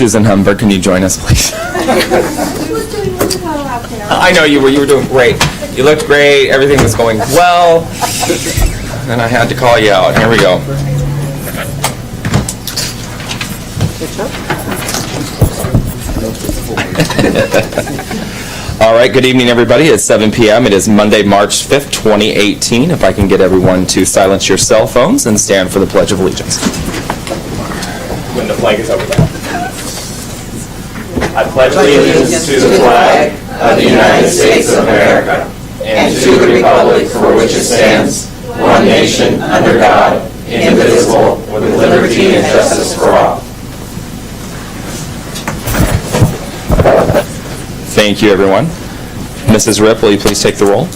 Susan Humber, can you join us, please? I know you were doing great. You looked great. Everything was going well. And I had to call you out. Here we go. All right, good evening, everybody. It's 7 p.m. It is Monday, March 5th, 2018. If I can get everyone to silence your cell phones and stand for the Pledge of Allegiance. When the flag is over there. I pledge allegiance to the flag of the United States of America and to the republic for which it stands, one nation, under God, indivisible, with liberty and justice for all. Thank you, everyone. Mrs. Ripp, will you please take the roll?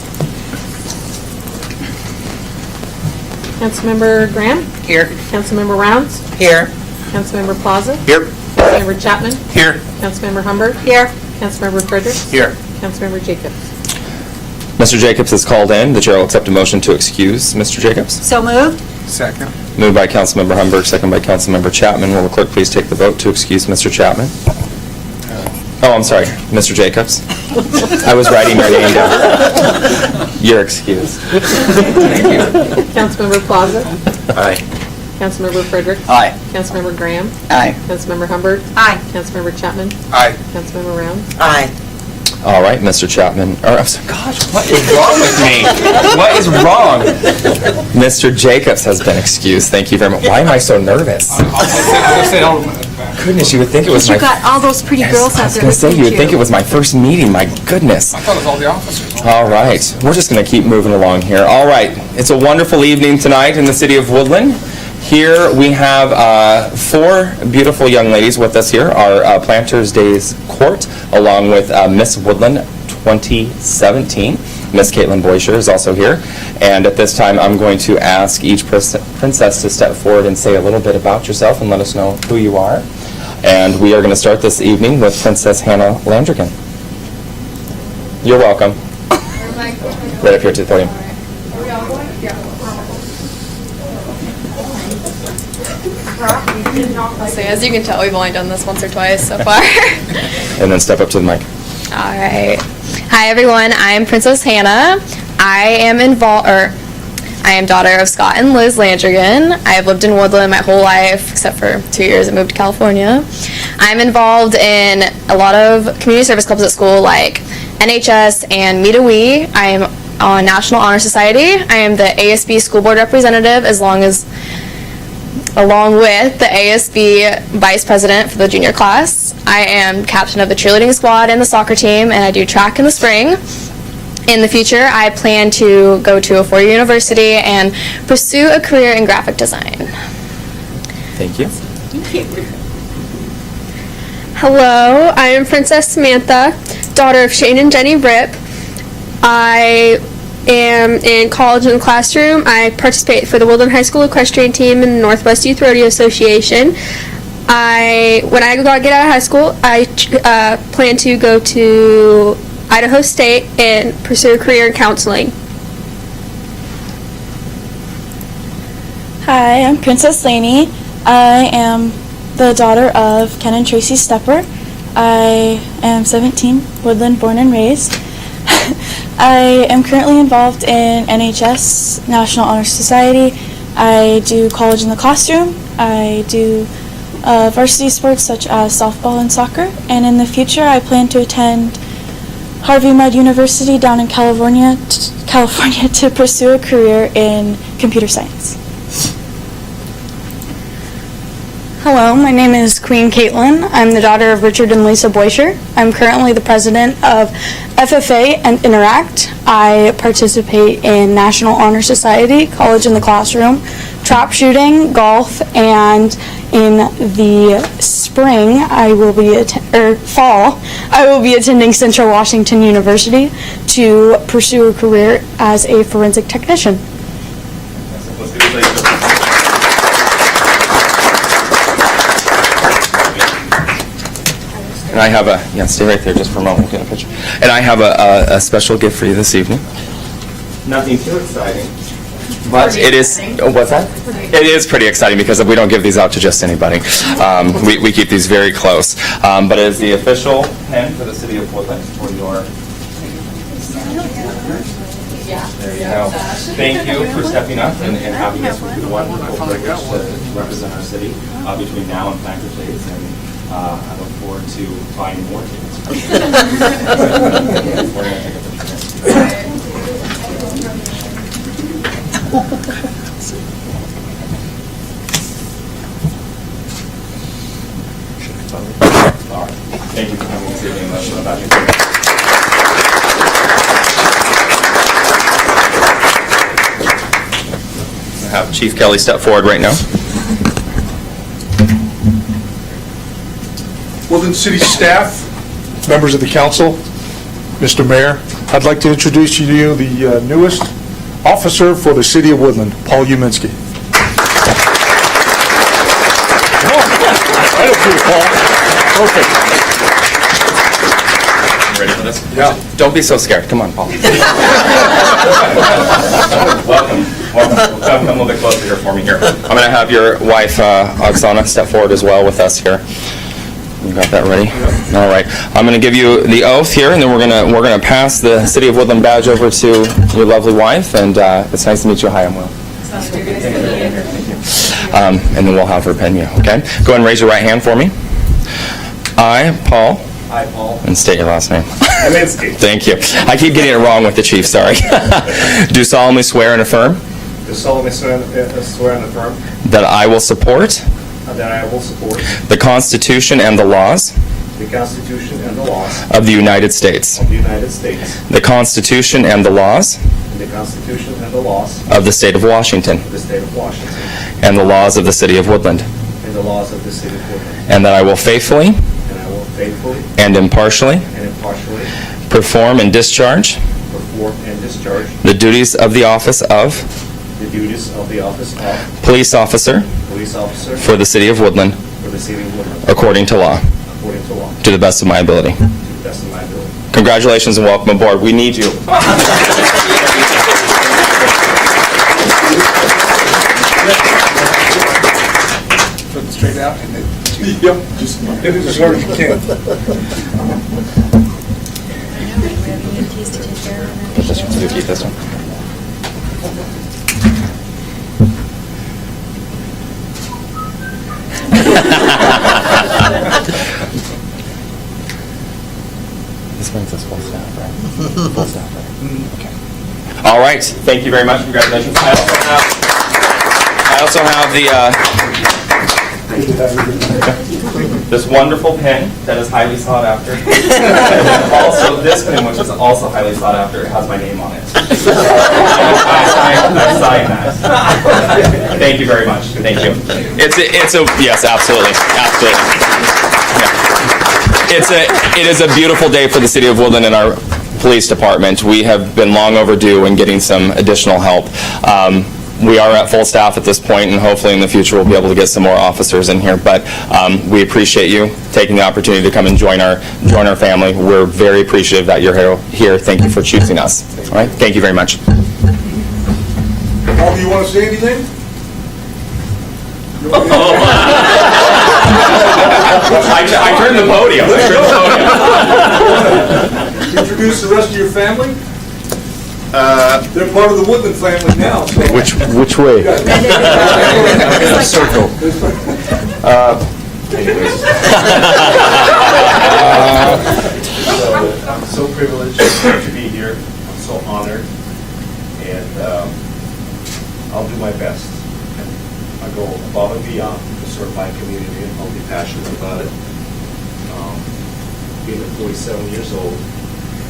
Councilmember Graham? Here. Councilmember Rounds? Here. Councilmember Plaza? Here. Councilmember Chapman? Here. Councilmember Humbert? Here. Councilmember Frederick? Here. Councilmember Jacobs? Mr. Jacobs is called in. The chair will accept a motion to excuse Mr. Jacobs. So moved. Second. Moved by Councilmember Humbert, second by Councilmember Chapman. Will the clerk please take the vote to excuse Mr. Chapman? Oh, I'm sorry, Mr. Jacobs. I was writing your name down. You're excused. Councilmember Plaza? Aye. Councilmember Frederick? Aye. Councilmember Graham? Aye. Councilmember Humbert? Aye. Councilmember Chapman? Aye. Councilmember Rounds? Aye. All right, Mr. Chapman. I'm sorry, gosh, what is wrong with me? What is wrong? Mr. Jacobs has been excused. Thank you very much. Why am I so nervous? Goodness, you would think it was You got all those pretty girls I out was there going to say, listening you would to think it was my first meeting. My goodness. I thought it was all the officers. All right. We're just going to keep moving along here. All right. It's a wonderful evening tonight in the city of Woodland. Here we have 4 beautiful young ladies with us here, our Planters Days Court, along with Miss Woodland 2017. Miss Caitlin Boysher is also here. And at this time, I'm going to ask each princess to step forward and say a little bit about yourself and let us know who you are. And we are going to start this evening with Princess Hannah Landrigan. You're welcome. Right up here to the podium. So as you can tell, we've only done this once or twice so far. And then step up to the mic. All right. Hi everyone. I'm Princess Hannah. I am daughter of Scott and Liz Landrigan. I have lived in Woodland my whole life, except for 2 years I moved to California. I'm involved in a lot of community service clubs at school, like NHS and Meet a Wee. I am on National Honor Society. I am the ASB school board representative, along with the ASB vice president for the junior class. I am captain of the cheerleading squad and the soccer team, and I do track in the spring. In the future, I plan to go to a 4-year university and pursue a career in graphic design. Thank you. Hello, I am Princess Samantha, daughter of Shane and Jenny Ripp. I am in college in the classroom. I participate for the Woodland High School equestrian team in the Northwest Youth Rodeo Association. When I get out of high school, I plan to go to Idaho State and pursue a career in counseling. Hi, I'm Princess Lainey. I am the daughter of Ken and Tracy Stepper. I am 17, Woodland born and raised. I am currently involved in NHS, National Honor Society. I do college in the classroom. I do varsity sports such as softball and soccer. And in the future, I plan to attend Harvey Mudd University down in California to pursue a career in computer science. Hello, my name is Queen Caitlin. I'm the daughter of Richard and Lisa Boysher. I'm currently the president of FFA and Interact. I participate in National Honor Society, College in the Classroom, trap shooting, golf, and in the spring, fall, I will be attending Central Washington University to pursue a career as a forensic technician. And I have stay right there just for a moment, we'll get a picture. And I have a special gift for you this evening. Nothing too exciting. But it is, oh, what's that? It is pretty exciting because we don't give these out to just anybody. We keep these very close. But it is the official pen for the city of Woodland for your... There you go. Thank you for stepping up and having this wonderful privilege to represent our city between now and Planters Days. And I look forward to buying more tickets. We're gonna take a picture. All right. Thank you for coming this evening. Let's show about you. Have Chief Kelly step forward right now. Woodland City staff, members of the council, Mr. Mayor, I'd like to introduce you to the newest officer for the city of Woodland, Paul Uminski. Right up here, Paul. Perfect. Ready for this? Yeah. Don't be so scared. Come on, Paul. Welcome. Come a little bit closer here for me here. I'm going to have your wife, Oksana, step forward as well with us here. You got that ready? All right. I'm going to give you the oath here, and then we're going to pass the City of Woodland badge over to your lovely wife. And it's nice to meet you. Hi, I'm Will. Thank you. And then we'll have her pen you. Okay. Go ahead and raise your right hand for me. I, Paul. I, Paul And state your last name. Uminski, Thank you. I keep getting it wrong with the chief, sorry. Do solemnly swear and affirm do solemnly swear and affirm that I will support that I will support the Constitution and the laws the Constitution and the laws of the United States, of the United States, the Constitution and the laws and the Constitution and the laws of the state of Washington, of the state of Washington, and the laws of the city of Woodland, and the laws of the city of Woodland, and that I will faithfully and I will faithfully and impartially and impartially perform and discharge perform and discharge the duties of the office of the duties of the office of police officer police officer for the city of Woodland for the city of Woodland, according to law, according to law, to the best of my ability. to the best of my ability. Congratulations and welcome aboard. We need you. Put it straight out and then... Yep, just hit it as hard as you can. You keep this one. This brings us full staff, right? Full staff, right? Okay. All right. Thank you very much. Congratulations. I also have this wonderful pen that is highly sought after. Also, this pen, which is also highly sought after, it has my name on it. I signed that. Thank you very much. Thank you. Yes, absolutely. Yeah. It is a beautiful day for the city of Woodland and our police department. We have been long overdue in getting some additional help. We are at full staff at this point, and hopefully in the future we'll be able to get some more officers in here. But we appreciate you taking the opportunity to come and join our family. We're very appreciative that you're here. Thank you for choosing us. All right. Thank you very much. Paul, do you want to say anything? I turned the podium. Introduce the rest of your family? They're part of the Woodland family now. So. Which way? Circle. I'm so privileged to be here. I'm so honored, and I'll do my best. I go above and beyond to serve my community, and I'll be passionate about it. Being at 47 years old,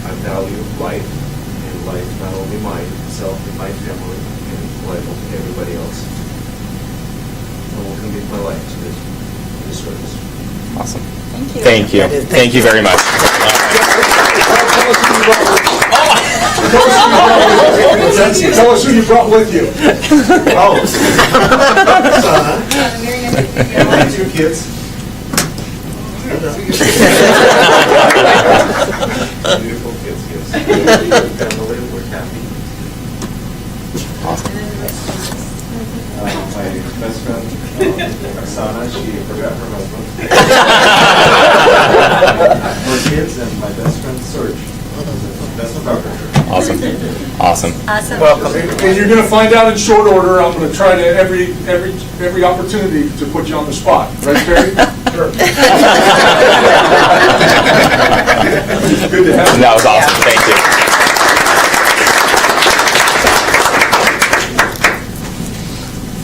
I value life, and life not only myself and my family, and life of everybody else. I will commit my life to this service. Awesome. Thank you. Thank you very much. Tell us who you brought with you. Oh. And my 2 kids. Beautiful kids, yes. Family, we're happy. My best friend, Oksana, she forgot her husband. Her kids and my best friend, Serge. Best photographer. Awesome. Awesome. And you're going to find out in short order. I'm going to try to every opportunity to put you on the spot. Right, Terry? Sure. Good to have you. That was awesome. Thank you.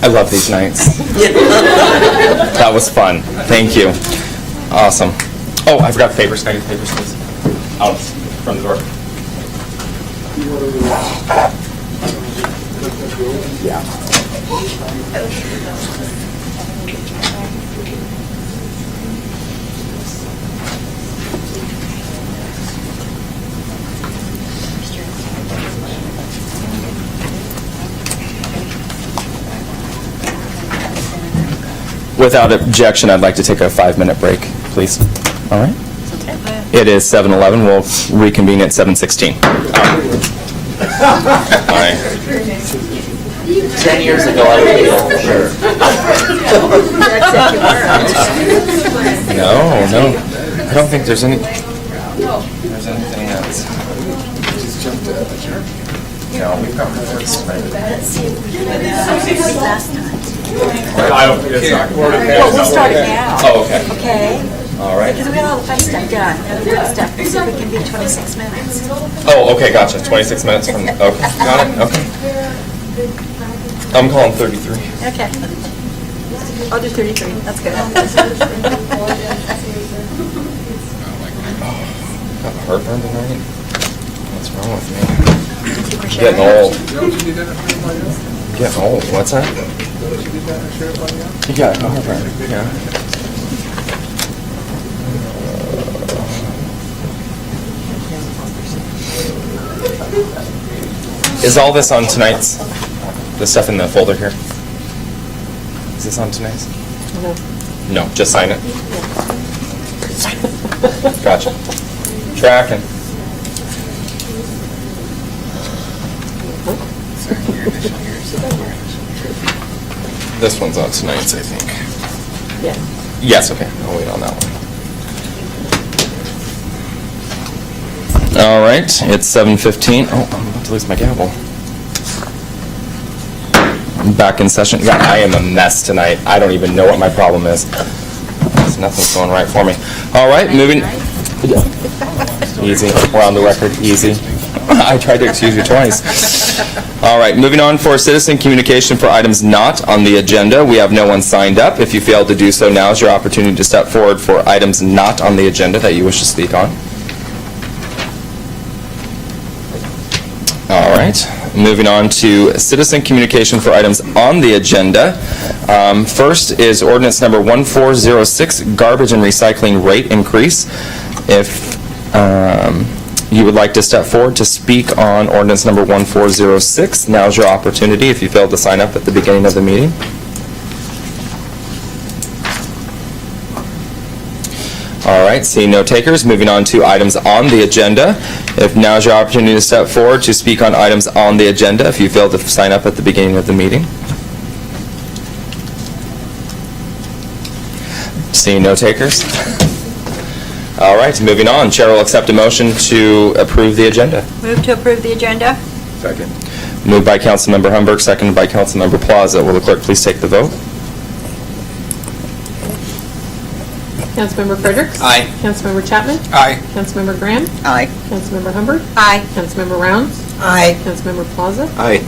I love these nights. That was fun. Thank you. Awesome. Oh, I forgot the papers. Can I get the papers, please? Out from the door. Without objection, I'd like to take a 5-minute break, please. All right? It is 7:11. We'll reconvene at 7:16. All right. 10 years ago, I would be all sure. No. I don't think there's anything that's... No, we've got reports tonight. Well, we'll start it now. Oh, okay. Okay? All right. Because we got all the fun stuff done. The fun stuff, so we can be 26 minutes. Oh, okay, gotcha. 26 minutes from... Okay, got it. Okay. I'm calling 33. Okay. I'll do 33. That's good. Got heartburn tonight? What's wrong with me? Getting old. Getting old. What's that? You got heartburn. Yeah. Is all this on tonight's? The stuff in the folder here? Is this on tonight's? No. No, just sign it. Gotcha. Tracking. This one's on tonight's, I think. Yeah. Yes, okay. I'll wait on that one. All right, it's 7:15. Oh, I'm about to lose my gavel. I'm back in session. God, I am a mess tonight. I don't even know what my problem is. Nothing's going right for me. All right, moving. Easy. We're on the record. Easy. I tried to excuse you twice. All right, moving on for citizen communication for items not on the agenda. We have no one signed up. If you failed to do so, now is your opportunity to step forward for items not on the agenda that you wish to speak on. All right, moving on to citizen communication for items on the agenda. First is ordinance number 1406, garbage and recycling rate increase. If you would like to step forward to speak on ordinance number 1406, now's your opportunity if you failed to sign up at the beginning of the meeting. All right, seeing no takers, moving on to items on the agenda. If now's your opportunity to step forward to speak on items on the agenda, if you failed to sign up at the beginning of the meeting. Seeing no takers. All right, moving on. Chair will accept a motion to approve the agenda. Move to approve the agenda? Second. Moved by Councilmember Humberg, seconded by Councilmember Plaza. Will the clerk please take the vote? Councilmember Fredericks? Aye. Councilmember Chapman? Aye. Councilmember Graham? Aye. Councilmember Humbert? Aye. Councilmember Rounds? Aye. Councilmember Plaza? Aye.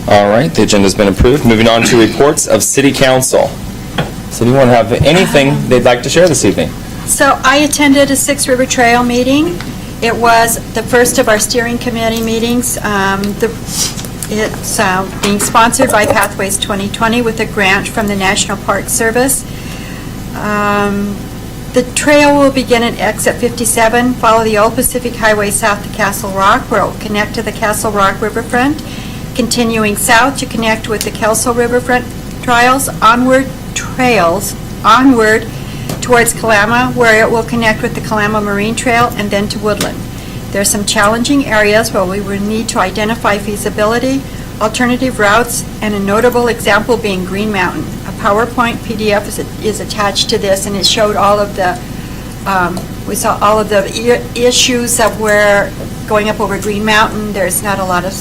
All right, the agenda's been approved. Moving on to reports of City Council. Does anyone have anything they'd like to share this evening? So I attended a Six River Trail meeting. It was the first of our steering committee meetings. It's being sponsored by Pathways 2020 with a grant from the National Park Service. The trail will begin at exit 57, follow the Old Pacific Highway south to Castle Rock, where it will connect to the Castle Rock Riverfront, continuing south to connect with the Kelso Riverfront trails onward towards Kalama, where it will connect with the Kalama Marine Trail, and then to Woodland. There are some challenging areas where we will need to identify feasibility, alternative routes, and a notable example being Green Mountain. A PowerPoint PDF is attached to this, and it showed all of the, we saw all of the issues of where going up over Green Mountain, there's not a lot of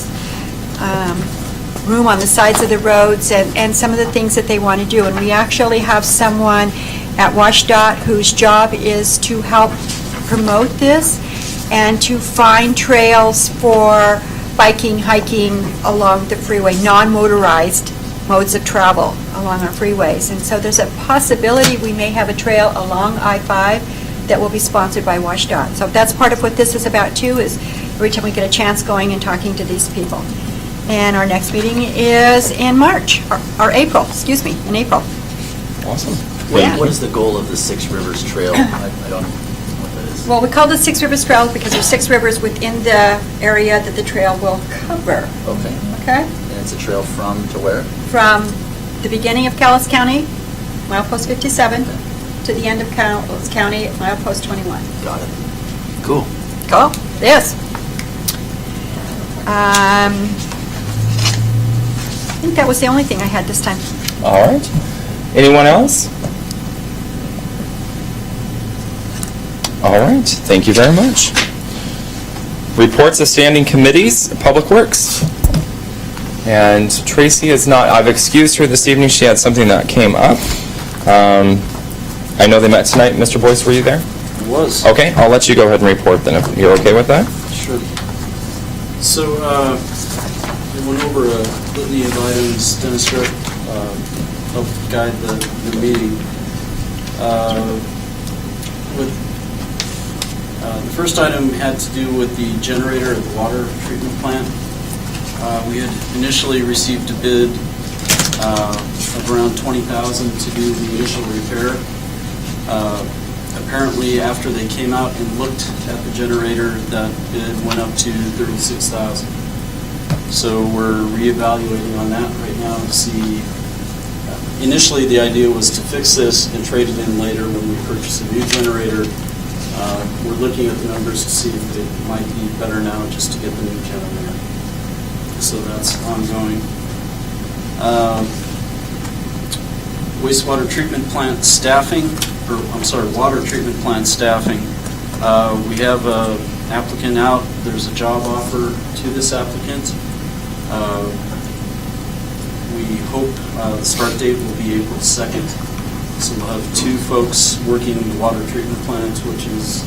room on the sides of the roads, and some of the things that they want to do. And we actually have someone at WashDOT whose job is to help promote this and to find trails for biking, hiking along the freeway, non-motorized modes of travel along our freeways. And so there's a possibility we may have a trail along I-5 that will be sponsored by WashDOT. So that's part of what this is about too, is every time we get a chance going and talking to these people. And our next meeting is in March, or April, excuse me, in April. Awesome. Yeah. What is the goal of the Six Rivers Trail? I don't know what that is. Well, we call it Six Rivers Trail because there's 6 rivers within the area that the trail will cover, Okay. okay? And it's a trail from to where? From the beginning of Calais County, milepost 57, to the end of Calais County, milepost 21. Got it. Cool. Cool. Yes. I think that was the only thing I had this time. All right. Anyone else? All right. Thank you very much. Reports of standing committees, Public Works. And Tracy is not, I've excused her this evening. She had something that came up. I know they met tonight. Mr. Boyce, were you there? It was. Okay, I'll let you go ahead and report then if you're okay with that. Sure. So, we went over a litany of items. Dennis Rupp helped guide the meeting. The first item had to do with the generator at the water treatment plant. We had initially received a bid of around $20,000 to do the initial repair. Apparently, after they came out and looked at the generator, that bid went up to $36,000. So we're reevaluating on that right now to see. Initially, the idea was to fix this and trade it in later when we purchase a new generator. We're looking at the numbers to see if it might be better now just to get the new generator. So that's ongoing. Wastewater treatment plant staffing, water treatment plant staffing. We have an applicant out. There's a job offer to this applicant. We hope the start date will be April 2nd. So we'll have 2 folks working the water treatment plant, which is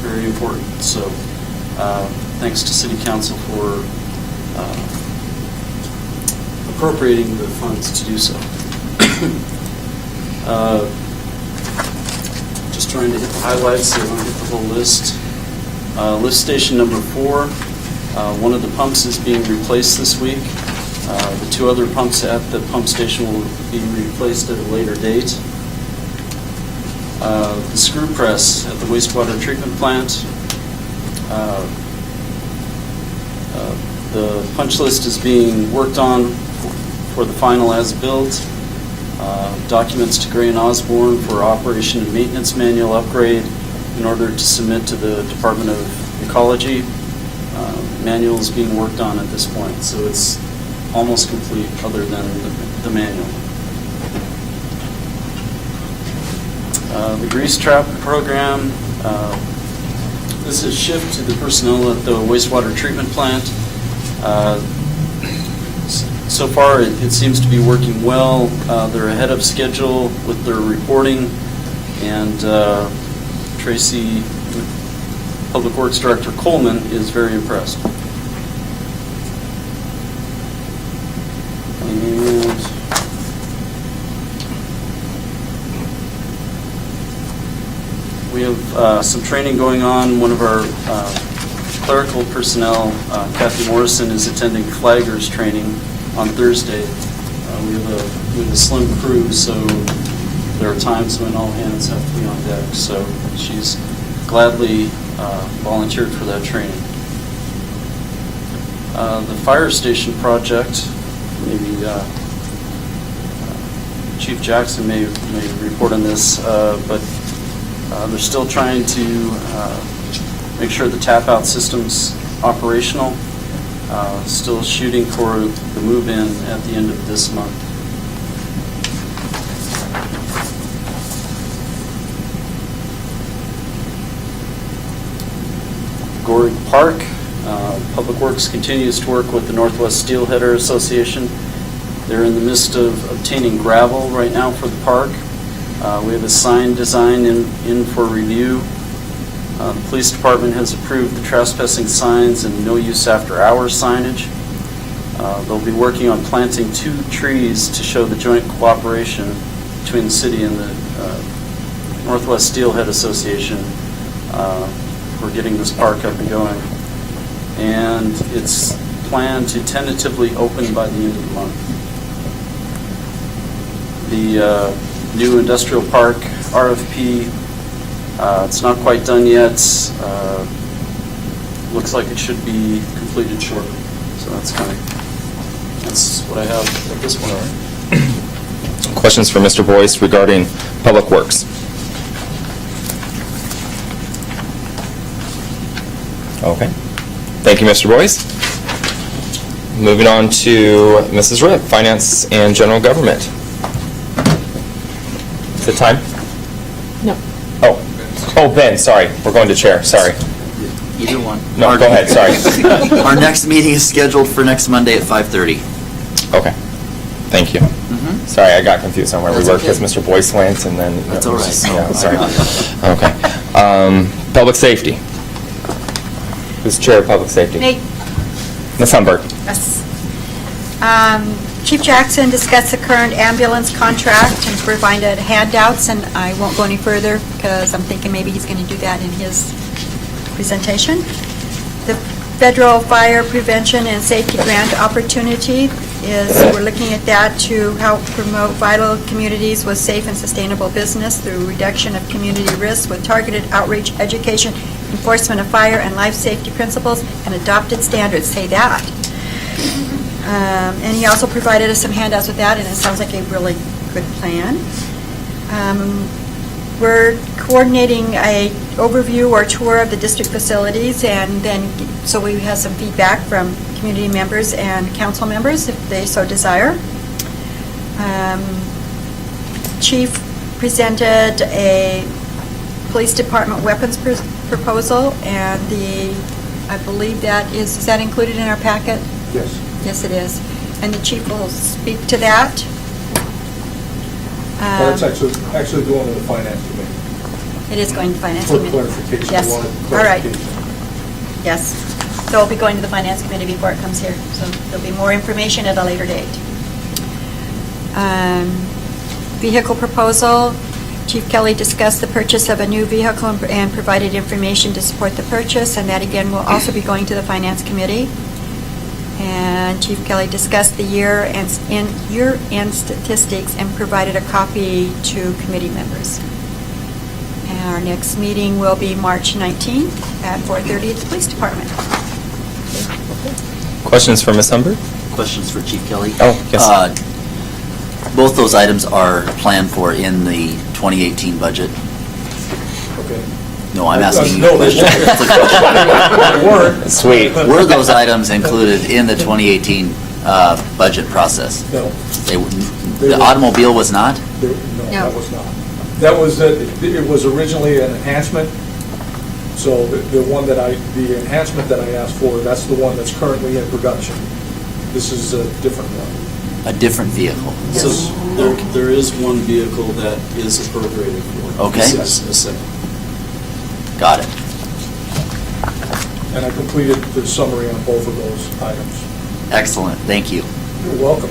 very important. So thanks to City Council for appropriating the funds to do so. Just trying to hit the highlights so I don't hit the whole list. Lift station number 4, one of the pumps is being replaced this week. The 2 other pumps at the pump station will be replaced at a later date. The screw press at the wastewater treatment plant. The punch list is being worked on for the final as-built. Documents to Gray and Osborne for operation and maintenance manual upgrade in order to submit to the Department of Ecology. Manual is being worked on at this point, so it's almost complete other than the manual. The grease trap program, this is a shift to the personnel at the wastewater treatment plant. So far, it seems to be working well. They're ahead of schedule with their reporting, and Tracy, Public Works Director Coleman, is very impressed. And we have some training going on. One of our clerical personnel, Kathy Morrison, is attending flaggers training on Thursday. We have a slim crew, so there are times when all hands have to be on deck. So she's gladly volunteered for that training. The fire station project, maybe Chief Jackson may report on this, but they're still trying to make sure the tap-out system's operational. Still shooting for the move-in at the end of this month. Goring Park, Public Works continues to work with the Northwest Steelheader Association. They're in the midst of obtaining gravel right now for the park. We have a sign design in for review. The police department has approved the trespassing signs and no use after hours signage. They'll be working on planting 2 trees to show the joint cooperation between the city and the Northwest Steelhead Association for getting this park up and going. And it's planned to tentatively open by the end of the month. The new industrial park RFP, it's not quite done yet. Looks like it should be completed shortly. So that's what I have at this point. Questions for Mr. Boyce regarding Public Works? Okay. Thank you, Mr. Boyce. Moving on to Mrs. Ripp, Finance and General Government. Is it time? No. Oh, Ben, sorry. We're going to chair, sorry. Either one. No, go ahead, sorry. Our next meeting is scheduled for next Monday at 5:30. Okay, thank you. Sorry, I got confused on where we That's worked okay. with Mr. Boyce went, and then... That's all right. Yeah, No, sorry. I got it. Okay. Public Safety. Who's Chair of Public Safety? Nate? Ms. Humberg. Yes. Chief Jackson discussed the current ambulance contract and provided handouts, and I won't go any further because I'm thinking maybe he's going to do that in his presentation. The Federal Fire Prevention and Safety Grant opportunity is, we're looking at that to help promote vital communities with safe and sustainable business through reduction of community risks with targeted outreach, education, enforcement of fire and life safety principles, and adopted standards. Say that. And he also provided us some handouts with that, and it sounds like a really good plan. We're coordinating a overview or tour of the district facilities, and then so we have some feedback from community members and council members if they so desire. Chief presented a police department weapons proposal, and I believe is that included in our packet? Yes. Yes, it is. And the chief will speak to that. Well, it's actually going to the Finance Committee It is going to Finance for Committee. clarification. Yes. We wanted All right. clarification. Yes. So it'll be going to the Finance Committee before it comes here. So there'll be more information at a later date. Vehicle proposal. Chief Kelly discussed the purchase of a new vehicle and provided information to support the purchase, and that again will also be going to the Finance Committee. And Chief Kelly discussed the year-end statistics and provided a copy to committee members. And our next meeting will be March 19th at 4:30 at the Police Department. Questions for Ms. Humberg? Questions for Chief Kelly? Oh, yes. Both those items are planned for in the 2018 budget. Okay. No, I'm asking you No, a question. they It's a question. weren't. Sweet. Were those items included in the 2018 budget process? No. The automobile was not? No, No. that was not. That was, it was originally an enhancement, so the enhancement that I asked for, that's the one that's currently in production. This is a different one. A different vehicle? So there is one vehicle that is appropriated for. Okay. This is a second. Got it. And I completed the summary on both of those items. Excellent, thank you. You're welcome.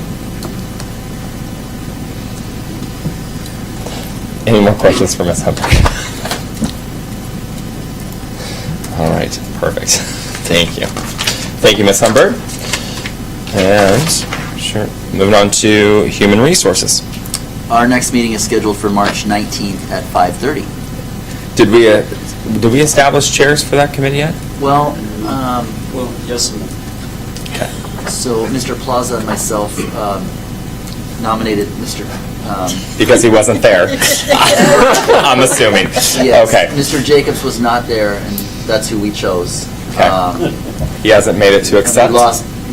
Any more questions for Ms. Humberg? All right, perfect. Thank you. Thank you, Ms. Humberg. And, sure, moving on to Human Resources. Our next meeting is scheduled for March 19th at 5:30. Did we establish chairs for that committee yet? Well, Well, yes and no. Okay. so Mr. Plaza and myself nominated Mr. Because he wasn't there. I'm assuming. Yes, Okay. Mr. Jacobs was not there, and that's who we chose. Okay. He hasn't made it to And accept?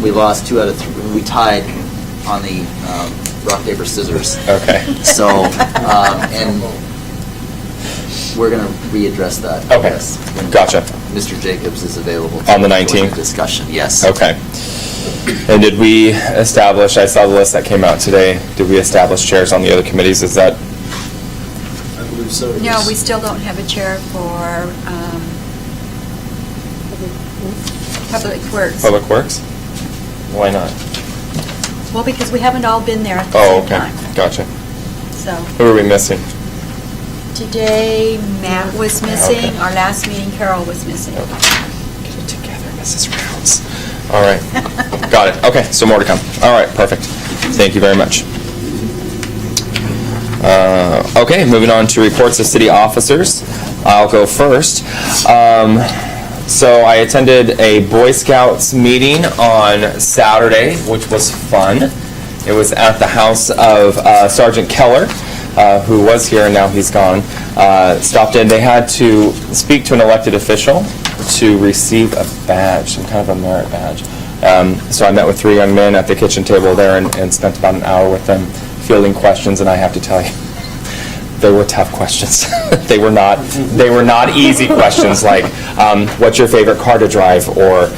we lost 2 out of 3. We tied on the rock, paper, scissors. Okay. So, and we're going to readdress that. I Okay. guess, when Gotcha. Mr. Jacobs is available. On the to join 19th? Discussion, yes. Okay. And did we establish, I saw the list that came out today, did we establish chairs on the other committees? Is that, I believe so. No, yes. we still don't have a chair for Public Works. Public Works? Why not? Well, because we haven't all been there at the Oh, same okay. time. Gotcha. So Who are we missing? today, Matt was missing. Okay. Our last meeting, Carol was missing. Get it together, Mrs. Rounds. All right. Got it. Okay, so more to come. All right, perfect. Thank you very much. Okay, moving on to reports of city officers. I'll go first. So I attended a Boy Scouts meeting on Saturday, which was fun. It was at the house of Sergeant Keller, who was here and now he's gone. Stopped in. They had to speak to an elected official to receive a badge, some kind of a merit badge. So I met with 3 young men at the kitchen table there and spent about an hour with them fielding questions, and I have to tell you, they were tough questions. They were not easy questions like, what's your favorite car to drive, or,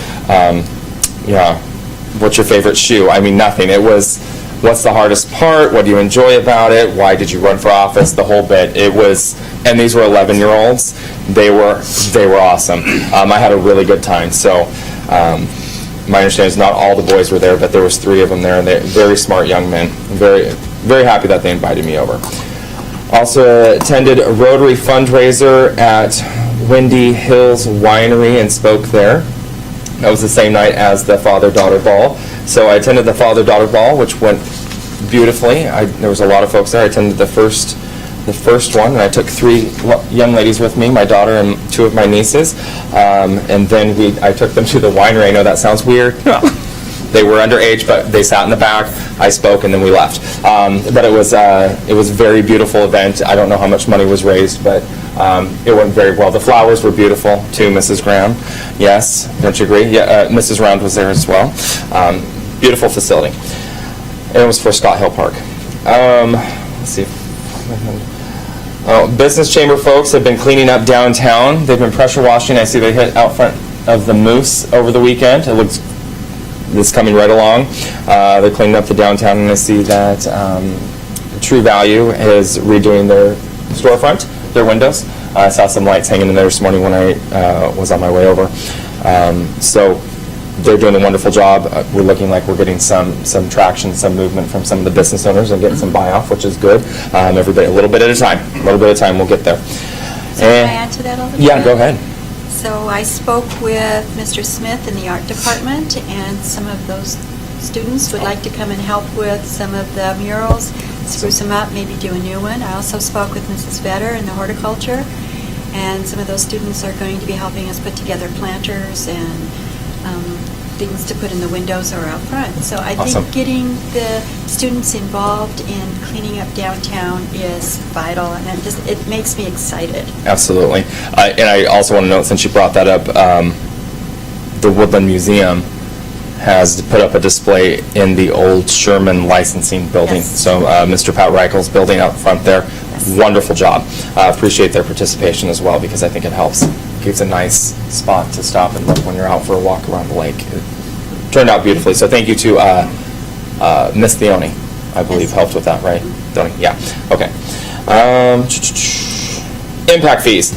what's your favorite shoe? I mean, nothing. It was, what's the hardest part? What do you enjoy about it? Why did you run for office? The whole bit. It was, and these were 11-year-olds. They were awesome. I had a really good time. So, my understanding is not all the boys were there, but there was 3 of them there, and they're very smart young men. Very, very happy that they invited me over. Also attended a Rotary fundraiser at Windy Hills Winery and spoke there. That was the same night as the father-daughter ball. So I attended the father-daughter ball, which went beautifully. There was a lot of folks there. I attended the first one, and I took 3 young ladies with me, my daughter and 2 of my nieces. And then I took them to the winery. I know that sounds weird. They were underage, but they sat in the back. I spoke, and then we left. But it was a very beautiful event. I don't know how much money was raised, but it went very well. The flowers were beautiful, too, Mrs. Graham. Yes, don't you agree? Yeah, Mrs. Round was there as well. Beautiful facility. And it was for Scott Hill Park. Let's see. Business Chamber folks have been cleaning up downtown. They've been pressure washing. I see they hit out front of the Moose over the weekend. It looks it's coming right along. They're cleaning up the downtown, and I see that True Value is redoing their storefront, their windows. I saw some lights hanging in there this morning when I was on my way over. So they're doing a wonderful job. We're looking like we're getting some traction, some movement from some of the business owners and getting some buy-off, which is good. Everybody, a little bit at a time. A little bit at a time, we'll get there. So can I add to that a little bit? Yeah, go ahead. So I spoke with Mr. Smith in the art department, and some of those students would like to come and help with some of the murals, spruce them up, maybe do a new one. I also spoke with Mrs. Vetter in the horticulture, and some of those students are going to be helping us put together planters and things to put in the windows or out front. So I Awesome. think getting the students involved in cleaning up downtown is vital, and it makes me excited. Absolutely. And I also want to note, since you brought that up, the Woodland Museum has put up a display in the old Sherman licensing building. Yes. So Mr. Pat Reichel's building out front there. Wonderful job. Appreciate their participation as well, because I think it helps. Gives a nice spot to stop and look when you're out for a walk around the lake. It turned out beautifully. So thank you to Miss Theoni, I believe, Yes. helped with that, right? Theoni, yeah. Okay. Impact fees.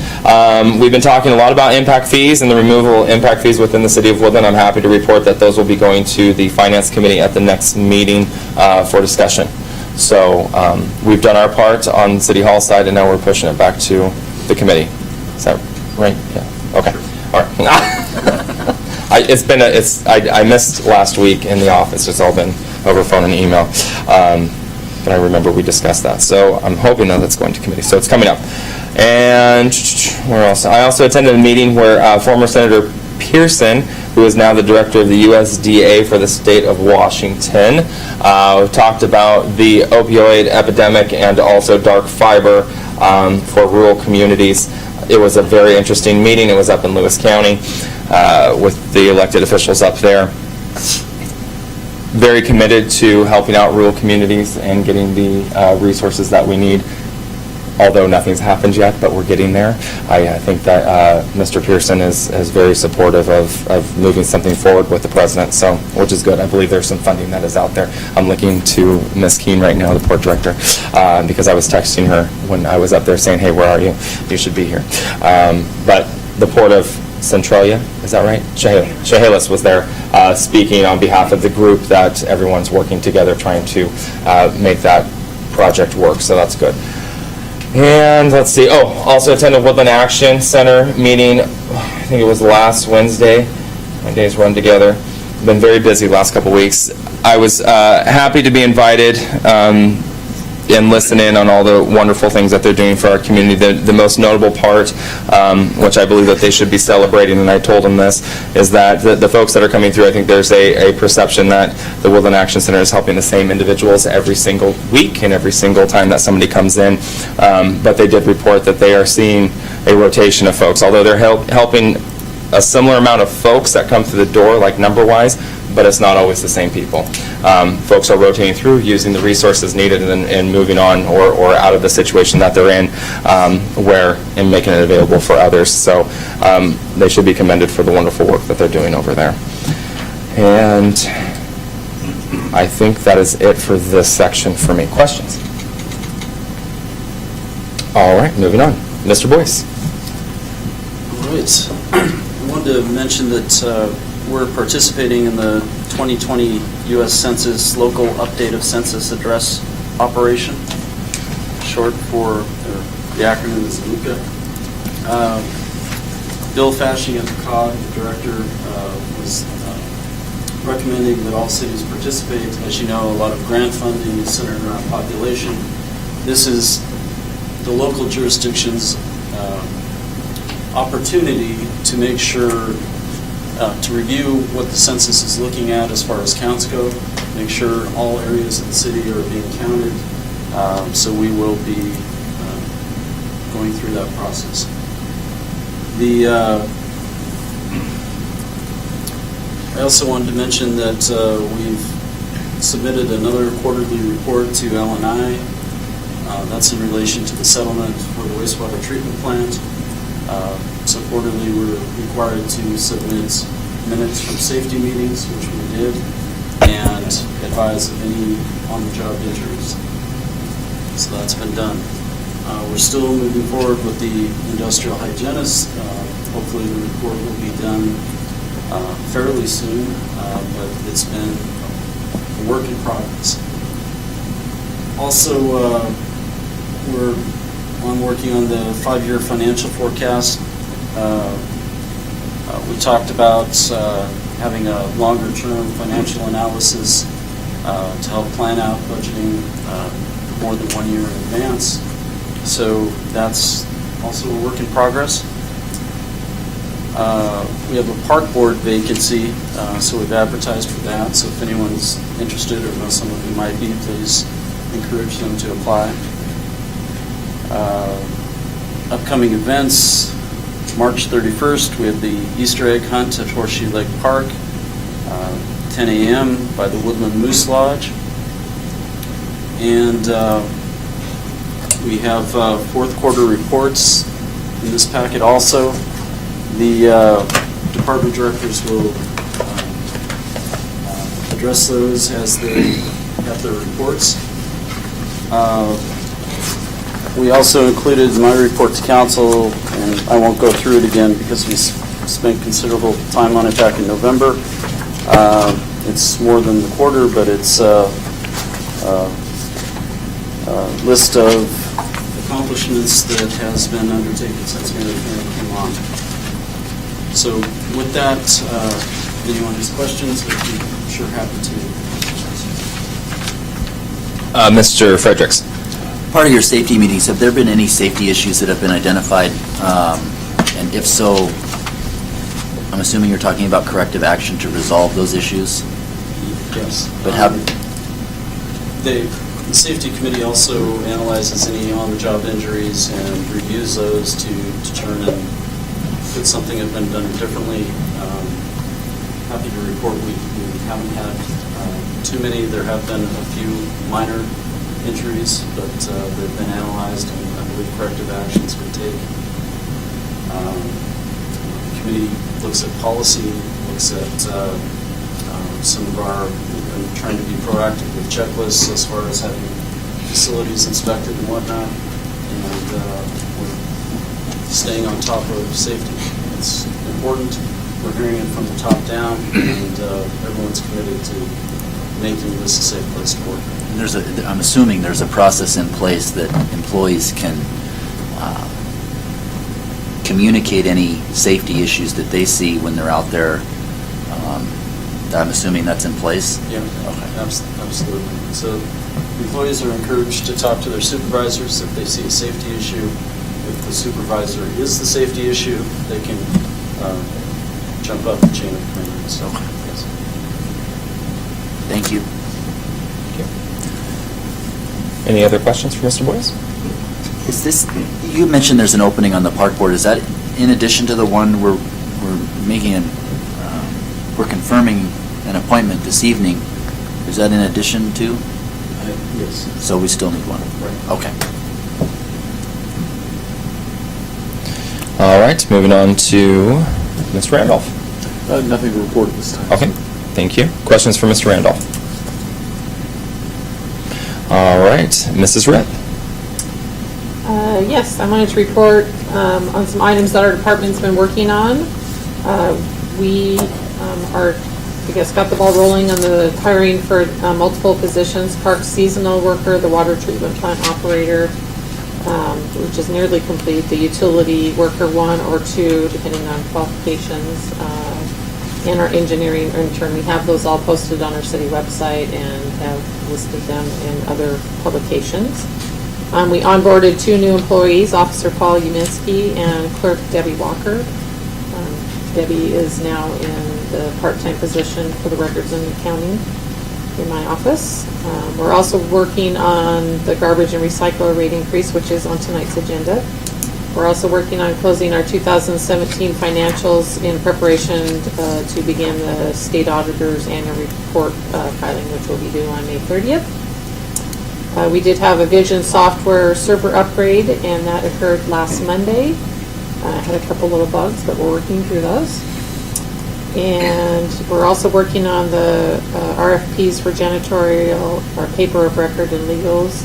We've been talking a lot about impact fees and the removal of impact fees within the city of Woodland. I'm happy to report that those will be going to the Finance Committee at the next meeting for discussion. So we've done our part on City Hall side, and now we're pushing it back to the committee. Is that right? Yeah. Okay. All right. I missed last week in the office. It's all been over phone and email. But I remember we discussed that. So I'm hoping that that's going to committee. So it's coming up. And where else? I also attended a meeting where former Senator Pearson, who is now the director of the USDA for the state of Washington, talked about the opioid epidemic and also dark fiber for rural communities. It was a very interesting meeting. It was up in Lewis County. with the elected officials up there. Very committed to helping out rural communities and getting the resources that we need. Although nothing's happened yet, but we're getting there. I think that Mr. Pearson is very supportive of moving something forward with the president, so, which is good. I believe there's some funding that is out there. I'm looking to Ms. Keene right now, the port director, because I was texting her when I was up there saying, hey, where are you? You should be here. But the Port of Centralia, is that right? Chehalis was there speaking on behalf of the group that everyone's working together trying to make that project work, so that's good. And let's see, also attended Woodland Action Center meeting, I think it was last Wednesday. My days run together. Been very busy the last couple weeks. I was happy to be invited and listen in on all the wonderful things that they're doing for our community. The most notable part, which I believe that they should be celebrating, and I told them this, is that the folks that are coming through, I think there's a perception that the Woodland Action Center is helping the same individuals every single week and every single time that somebody comes in. But they did report that they are seeing a rotation of folks, although they're helping a similar amount of folks that come through the door, like number-wise, but it's not always the same people. Folks are rotating through, using the resources needed and moving on or out of the situation that they're in, and making it available for others. So they should be commended for the wonderful work that they're doing over there. And I think that is it for this section for me. Questions? All right, moving on. Mr. Boyce. All right. I wanted to mention that we're participating in the 2020 U.S. Census Local Update of Census Address Operation, short for, the acronym is LUCA. Bill Fashing at the COG, the director, was recommending that all cities participate. As you know, a lot of grant funding is centered around population. This is the local jurisdiction's opportunity to make sure to review what the census is looking at as far as counts go, make sure all areas of the city are being counted. So we will be going through that process. I also wanted to mention that we've submitted another quarterly report to LNI. That's in relation to the settlement for the wastewater treatment plant. So quarterly, we're required to submit minutes from safety meetings, which we did, and advise of any on-the-job injuries. So that's been done. We're still moving forward with the industrial hygienist. Hopefully the report will be done fairly soon, but it's been a work in progress. Also, I'm working on the 5-year financial forecast. We talked about having a longer-term financial analysis to help plan out budgeting more than 1 year in advance. So that's also a work in progress. We have a park board vacancy, so we've advertised for that. So if anyone's interested or knows someone who might be, please encourage them to apply. Upcoming events, March 31st, we have the Easter egg hunt at Horseshoe Lake Park, 10 a.m. by the Woodland Moose Lodge. And we have fourth quarter reports in this packet also. The department directors will address those as they have their reports. We also included in my report to council, and I won't go through it again because we spent considerable time on it back in November. It's more than the quarter, but it's a list of accomplishments that has been undertaken since Mayor Karen came on. So with that, anyone has questions, I'd be sure happy to. Mr. Fredericks. Part of your safety meetings, have there been any safety issues that have been identified? And if so, I'm assuming you're talking about corrective action to resolve those issues? Yes. But how? The safety committee also analyzes any on-the-job injuries and reviews those to determine could something have been done differently? Happy to report we haven't had too many. There have been a few minor injuries, but they've been analyzed, and I believe corrective action's been taken. The committee looks at policy, looks at some of our, we've been trying to be proactive with checklists as far as having facilities inspected and whatnot, and we're staying on top of safety. It's important. We're hearing it from the top down, and everyone's committed to making this a safe place to work. And I'm assuming there's a process in place that employees can communicate any safety issues that they see when they're out there. I'm assuming that's in place? Yeah, absolutely. So employees are encouraged to talk to their supervisors if they see a safety issue. If the supervisor is the safety issue, they can jump up the chain of command. So, yes. Thank you. Any other questions for Mr. Boyce? Is this, you mentioned there's an opening on the park board. Is that in addition to the one we're making we're confirming an appointment this evening? Is that in addition to? Yes. So we still need one? Right. Okay. All right, moving on to Mr. Randolph. Nothing to report at this time. Okay, thank you. Questions for Mr. Randolph? All right, Mrs. Ripp. Yes, I wanted to report on some items that our department's been working on. We are, I guess, got the ball rolling on the hiring for multiple positions: park seasonal worker, the water treatment plant operator, which is nearly complete, the utility worker 1 or 2, depending on qualifications, and our engineering intern. We have those all posted on our city website and have listed them in other publications. We onboarded 2 new employees, Officer Paul Uminski and Clerk Debbie Walker. Debbie is now in the part-time position for the records and accounting in my office. We're also working on the garbage and recycler rate increase, which is on tonight's agenda. We're also working on closing our 2017 financials in preparation to begin the state auditor's annual report filing, which will be due on May 30th. We did have a Vision software server upgrade, and that occurred last Monday. Had a couple little bugs, but we're working through those. And we're also working on the RFPs for janitorial, our paper of record and legals.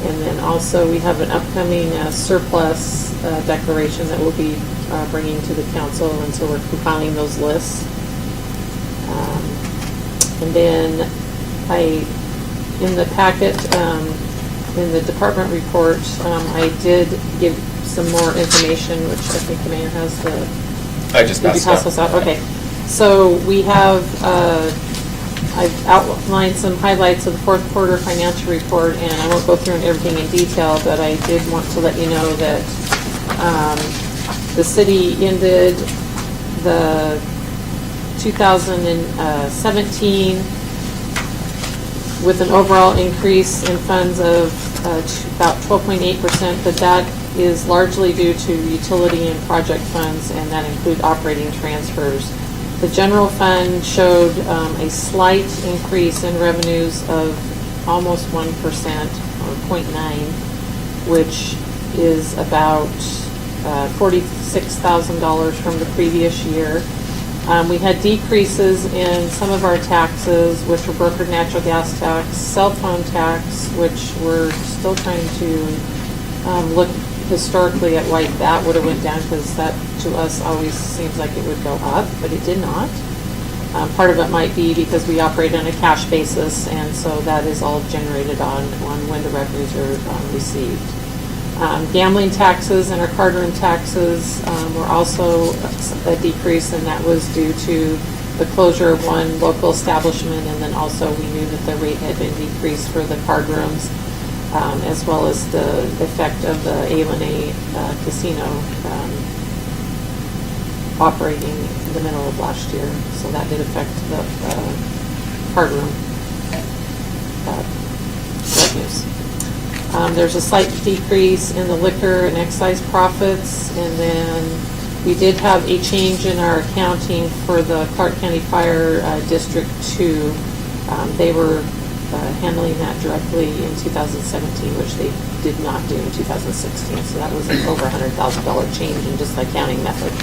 And then also we have an upcoming surplus declaration that we'll be bringing to the council, and so we're compiling those lists. And then in the packet, in the department report, I did give some more information, which I think the mayor has the... I just Did you pass those out? Okay. So we have, I've outlined some highlights of the fourth quarter financial report, and I won't go through everything in detail, but I did want to let you know that the city ended the 2017 with an overall increase in funds of about 12.8%, but that is largely due to utility and project funds, and that include operating transfers. The general fund showed a slight increase in revenues of almost 1%, or 0.9, which is about $46,000 from the previous year. We had decreases in some of our taxes, which were brokered natural gas tax, cell phone tax, which we're still trying to look historically at why that would have went down, because that to us always seems like it would go up, but it did not. Part of it might be because we operate on a cash basis, and so that is all generated on when the revenues are received. Gambling taxes and our card room taxes were also a decrease, and that was due to the closure of one local establishment, and then also we knew that the rate had been decreased for the card rooms, as well as the effect of the A1A casino operating in the middle of last year. So that did affect the card room revenues. There's a slight decrease in the liquor and excise profits, and then We did have a change in our accounting for the Clark County Fire District 2. They were handling that directly in 2017, which they did not do in 2016. So that was an over $100,000 change in just the accounting method.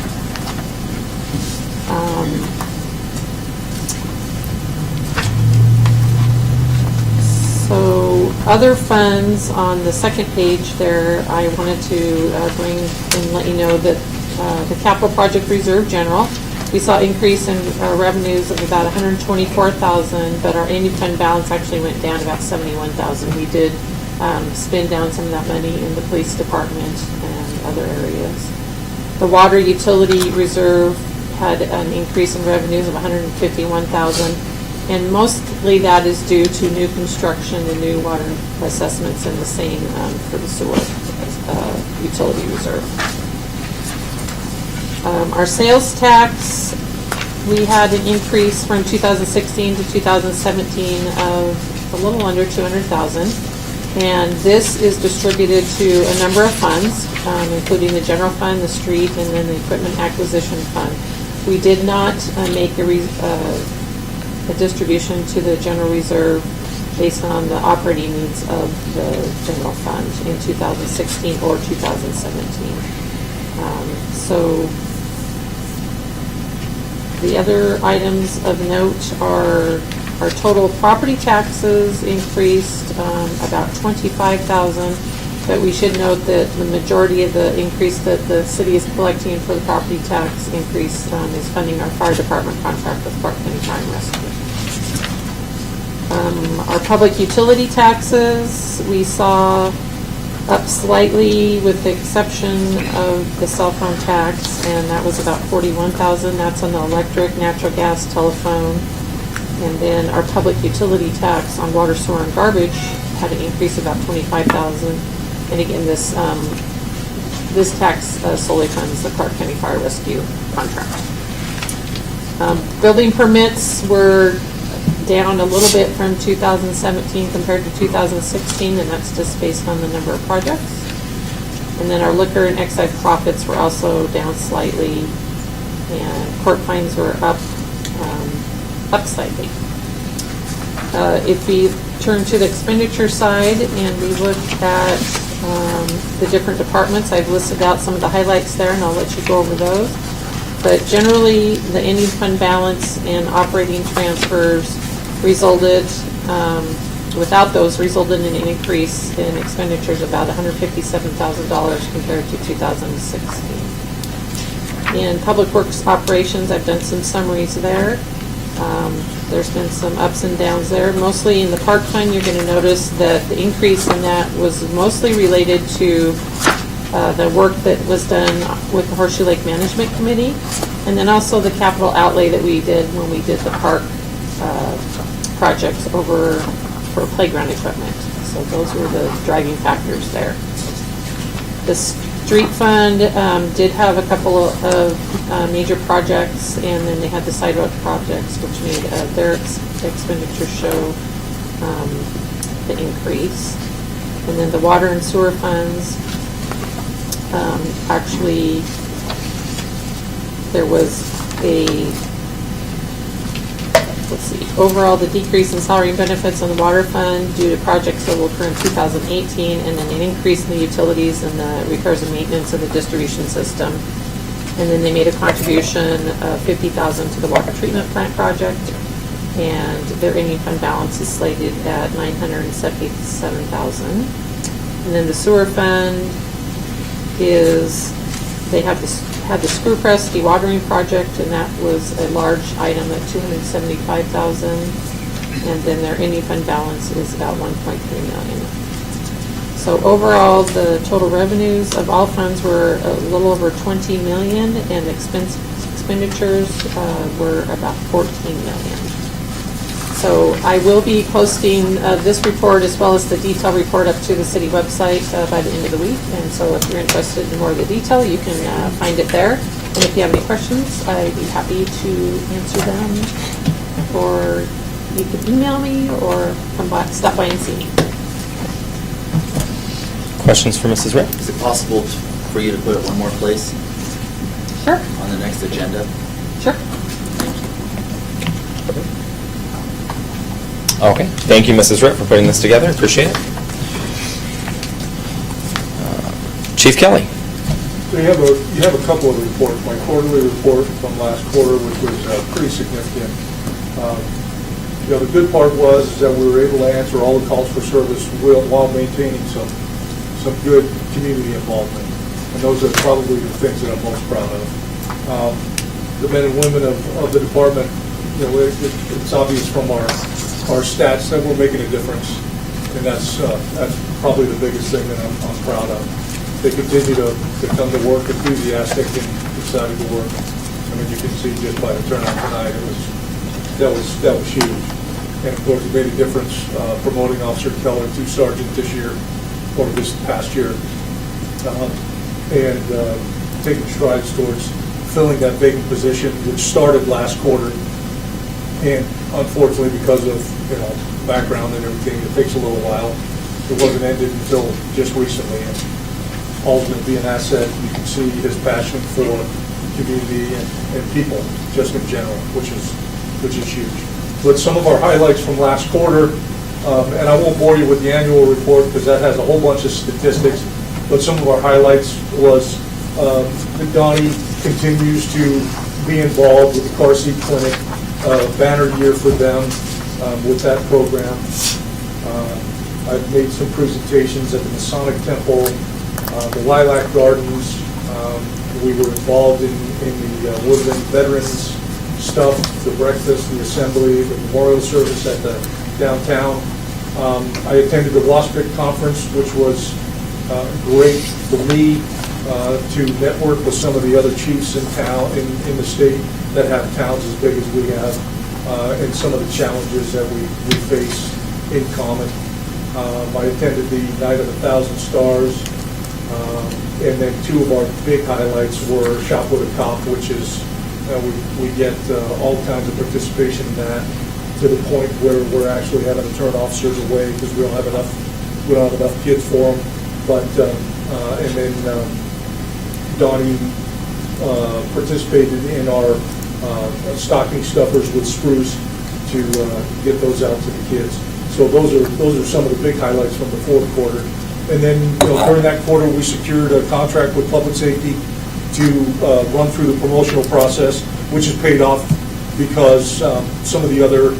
So other funds on the second page there, I wanted to bring and let you know that the capital project reserve general, we saw increase in revenues of about $124,000, but our ending fund balance actually went down about $71,000. We did spend down some of that money in the police department and other areas. The water utility reserve had an increase in revenues of $151,000, and mostly that is due to new construction and new water assessments, and the same for the sewer utility reserve. Our sales tax, we had an increase from 2016 to 2017 of a little under $200,000. And this is distributed to a number of funds, including the general fund, the street, and then the equipment acquisition fund. We did not make a distribution to the general reserve based on the operating needs of the general fund in 2016 or 2017. So the other items of note are our total property taxes increased about $25,000, but we should note that the majority of the increase that the city is collecting for the property tax increase is funding our fire department contract with Clark County Fire and Rescue. Our public utility taxes, we saw up slightly with the exception of the cell phone tax, and that was about $41,000. That's on the electric, natural gas, telephone. And then our public utility tax on water, sewer, and garbage had an increase of about $25,000. And again, this tax solely funds the Clark County Fire Rescue contract. Building permits were down a little bit from 2017 compared to 2016, and that's just based on the number of projects. And then our liquor and excise profits were also down slightly, and court fines were up slightly. If we turn to the expenditure side and we look at the different departments, I've listed out some of the highlights there, and I'll let you go over those. But generally, the ending fund balance and operating transfers resulted, without those, resulted in an increase in expenditures of about $157,000 compared to 2016. In Public Works Operations, I've done some summaries there. There's been some ups and downs there. Mostly in the park fund, you're going to notice that the increase in that was mostly related to the work that was done with the Horseshoe Lake Management Committee, and then also the capital outlay that we did when we did the park projects over for playground equipment. So those were the driving factors there. The street fund did have a couple of major projects, and then they had the sidewalk projects, which made their expenditures show the increase. And then the water and sewer funds, actually, there was overall the decrease in salary and benefits on the water fund due to projects that will occur in 2018, and then an increase in the utilities and the repairs and maintenance of the distribution system. And then they made a contribution of $50,000 to the water treatment plant project, and their ending fund balance is slated at $977,000. And then the sewer fund is, they had the screw press dewatering project, and that was a large item at $275,000. And then their ending fund balance is about $1.3 million. So overall, the total revenues of all funds were a little over $20 million, and expenditures were about $14 million. So I will be posting this report as well as the detailed report up to the city website by the end of the week. And so if you're interested in more of the detail, you can find it there. And if you have any questions, I'd be happy to answer them. Or you can email me or come by, stop by and see me. Questions for Mrs. Ripp? Is it possible for you to put it one more place? Sure, on the next agenda? sure. Okay, thank you, Mrs. Ritt, for putting this together, appreciate it. Chief Kelly. So you have a couple of reports. My quarterly report from last quarter, which was pretty significant. The good part was that we were able to answer all the calls for service while maintaining some good community involvement. And those are probably the things that I'm most proud of. The men and women of the department, it's obvious from our stats that we're making a difference. And that's probably the biggest thing that I'm proud of. They continue to come to work enthusiastic and excited to work. I mean, you can see just by the turnout tonight, that was huge. And of course, it made a difference promoting Officer Keller to sergeant this year, or this past year, and taking strides towards filling that vacant position, which started last quarter. And unfortunately, because of background and everything, it takes a little while. It wasn't ended until just recently. And Paul's going to be an asset. You can see his passion for community and people, just in general, which is huge. But some of our highlights from last quarter, and I won't bore you with the annual report because that has a whole bunch of statistics, but some of our highlights was that Donnie continues to be involved with the car seat clinic, banner year for them with that program. I've made some presentations at the Masonic Temple, the Lilac Gardens. We were involved in the Woodland Veterans stuff, the breakfast, the assembly, the memorial service at the downtown. I attended the WASPIC conference, which was great for me to network with some of the other chiefs in town, in the state that have towns as big as we have, and some of the challenges that we face in common. I attended the Night of 1,000 Stars, and then two of our big highlights were Shop with a Cop, which is we get all kinds of participation in that, to the point where we're actually having to turn officers away because we don't have enough kids for them. But and then Donnie participated in our stocking stuffers with Spruce to get those out to the kids. So those are some of the big highlights from the fourth quarter. And then during that quarter, we secured a contract with Public Safety to run through the promotional process, which has paid off because some of the other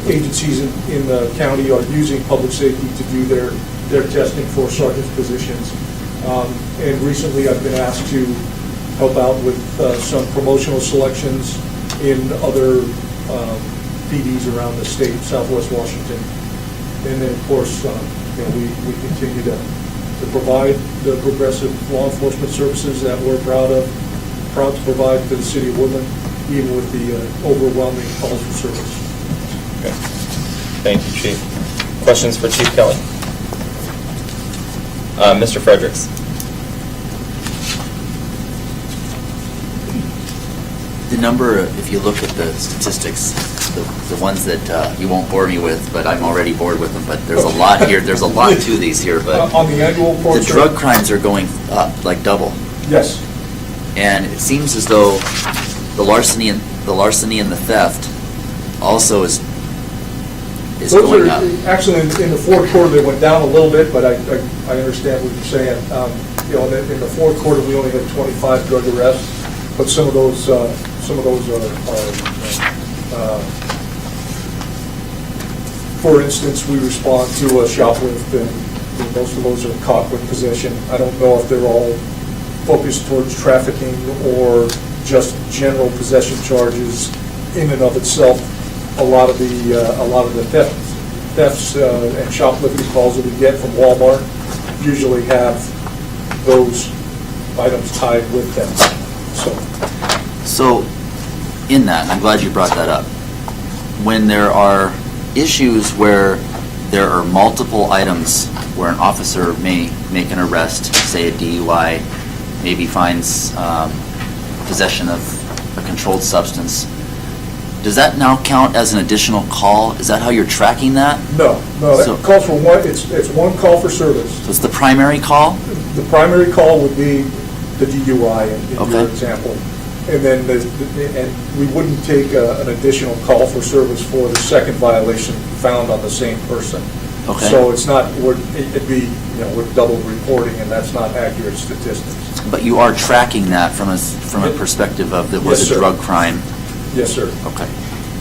agencies in the county are using Public Safety to do their testing for sergeant's positions. And recently, I've been asked to help out with some promotional selections in other PDs around the state, Southwest Washington. And then, of course, we continue to provide the progressive law enforcement services that we're proud to provide to the city of Woodland, even with the overwhelming calls for service. Okay. Thank you, Chief. Questions for Chief Kelly? Mr. Fredericks. The number, if you look at the statistics, the ones that you won't bore me with, but I'm already bored with them, but there's a lot here, there's a lot to these here, but On the annual report, the drug crimes are going up, like double. Yes. And it seems as though the larceny and the theft also is Those going are, up. actually, in the fourth quarter, they went down a little bit, but I understand what you're saying. In the fourth quarter, we only had 25 drug arrests, but some of those are for instance, we respond to a shoplift, and most of those are caught with possession. I don't know if they're all focused towards trafficking or just general possession charges. In and of itself, a lot of the thefts and shoplifting calls that we get from Walmart usually have those items tied with them. So, in that, and I'm glad you brought that up, when there are issues where there are multiple items where an officer may make an arrest, say a DUI, maybe finds possession of a controlled substance, does that now count as an additional call? Is that how you're tracking that? No, So- it calls for one, it's one call for service. So it's the primary call? The primary call would be the DUI in your Okay. example. And then, and we wouldn't take an additional call for service for the second violation found on the same person. Okay. So it's not, it'd be, we're double reporting, and that's not accurate statistics. But you are tracking that from a perspective of that was Yes, a sir. drug crime? Yes, sir. Okay.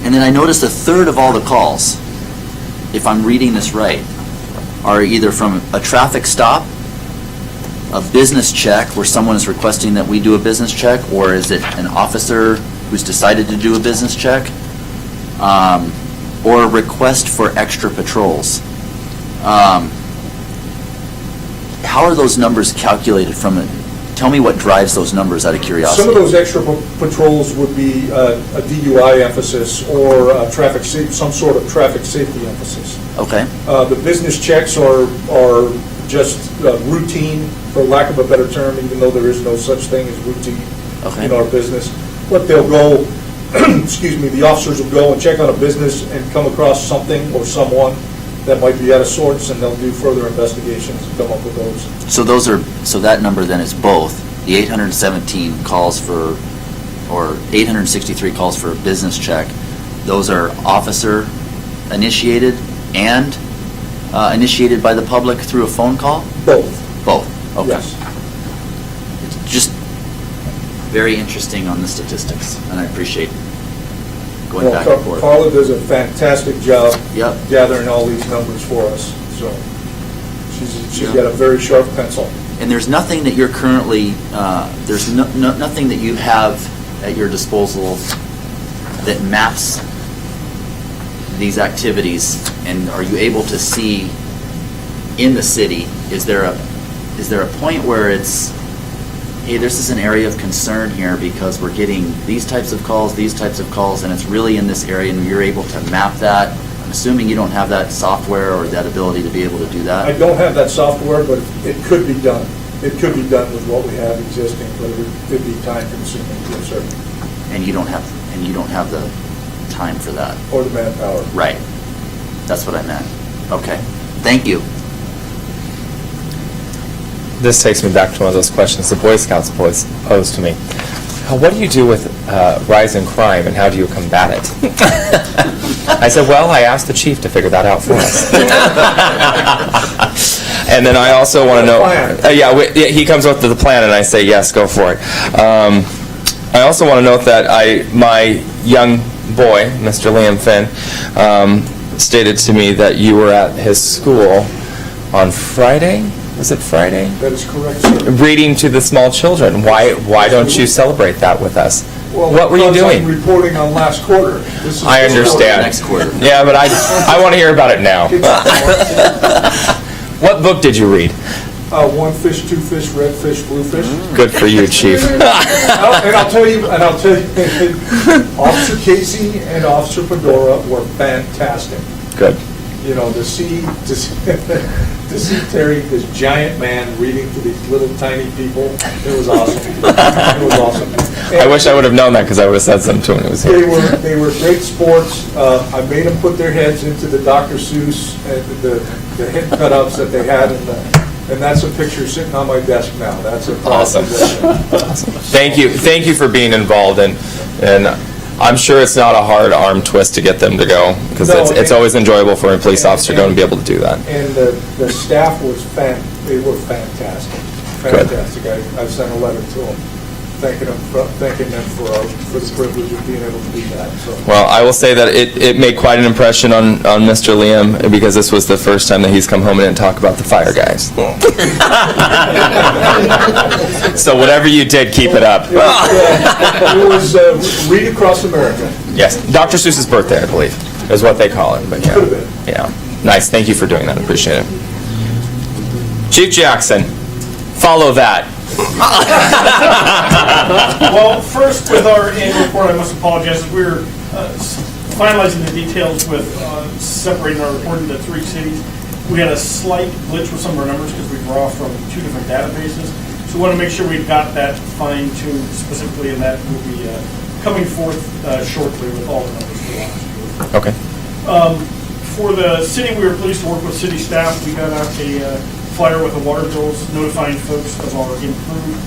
And then I noticed a third of all the calls, if I'm reading this right, are either from a traffic stop, a business check where someone is requesting that we do a business check, or is it an officer who's decided to do a business check, or a request for extra patrols? How are those numbers calculated from it? Tell me what drives those numbers out of curiosity. Some of those extra patrols would be a DUI emphasis or some sort of traffic safety emphasis. Okay. The business checks are just routine, for lack of a better term, even though there is no such thing as routine Okay. in our business. But they'll go, excuse me, the officers will go and check on a business and come across something or someone that might be out of sorts, and they'll do further investigations and come up with those. So that number then is both the 817 calls for, or 863 calls for a business check. Those are officer initiated and initiated by the public through a phone call? Both. Both, okay. Yes. It's just very interesting on the statistics, and I appreciate going back and forth. Carla does a fantastic job Yep. gathering all these numbers for us, so she's Yeah. got a very sharp pencil. And there's nothing that you're currently, there's nothing that you have at your disposal that maps these activities, and are you able to see in the city, is there a point where it's, hey, this is an area of concern here because we're getting these types of calls, and it's really in this area, and you're able to map that? I'm assuming you don't have that software or that ability to be able to do that? I don't have that software, but it could be done. It could be done with what we have existing, but it would be time consuming, yes, sir, And you don't have the time for that? or the manpower. Right. That's what I meant. Okay. Thank you. This takes me back to one of those questions the Boy Scouts posed to me. What do you do with rise in crime, and how do you combat it? I said, well, I asked the chief to figure that out for us. And then I also want to know, he comes up with the plan, and I say, yes, go for it. I also want to note that my young boy, Mr. Liam Finn, stated to me that you were at his school on Friday. Was it Friday? That is correct, sir. Reading to the small children. Why don't you celebrate that with us? Well, What were you because doing? I'm reporting on last quarter. This is I this understand. Next quarter. Yeah, but I want to hear about it now. What book did you read? One fish, two fish, red fish, blue fish. Good for you, Chief. And I'll tell you, Officer Casey and Officer Fedora were fantastic. Good. You know, to see Terry, this giant man, reading to these little tiny people, it was awesome. It was awesome. I wish I would have known that because I would have said something to him when he was here. They were great sports. I made them put their heads into the Dr. Seuss, the head cutouts that they had, and that's a picture sitting on my desk now. That's a Awesome. possession. Thank you for being involved, and I'm sure it's not a hard arm twist to get them to go, because No, it's always enjoyable for a police officer to go and be able to do that. And the staff was they were fantastic. Good. Fantastic. I sent a letter to them, thanking them for the privilege of being able to do that, so. Well, I will say that it made quite an impression on Mr. Liam, because this was the first time that he's come home and didn't talk about the fire guys. So whatever you did, keep it up. It was Read Across America. Yes, Dr. Seuss's birthday, I believe, is what they call it, but yeah. Could have been. Yeah, nice, thank you for doing that, appreciate it. Chief Jackson, follow that. Well, first, with our annual report, I must apologize. We were finalizing the details with separating our report into 3 cities. We had a slight glitch with some of our numbers because we draw from 2 different databases. So we want to make sure we've got that fine-tuned specifically, and that will be coming forth shortly with all the numbers for last year. Okay. For the city, we were pleased to work with city staff. We got out a flyer with the water bills notifying folks of our improved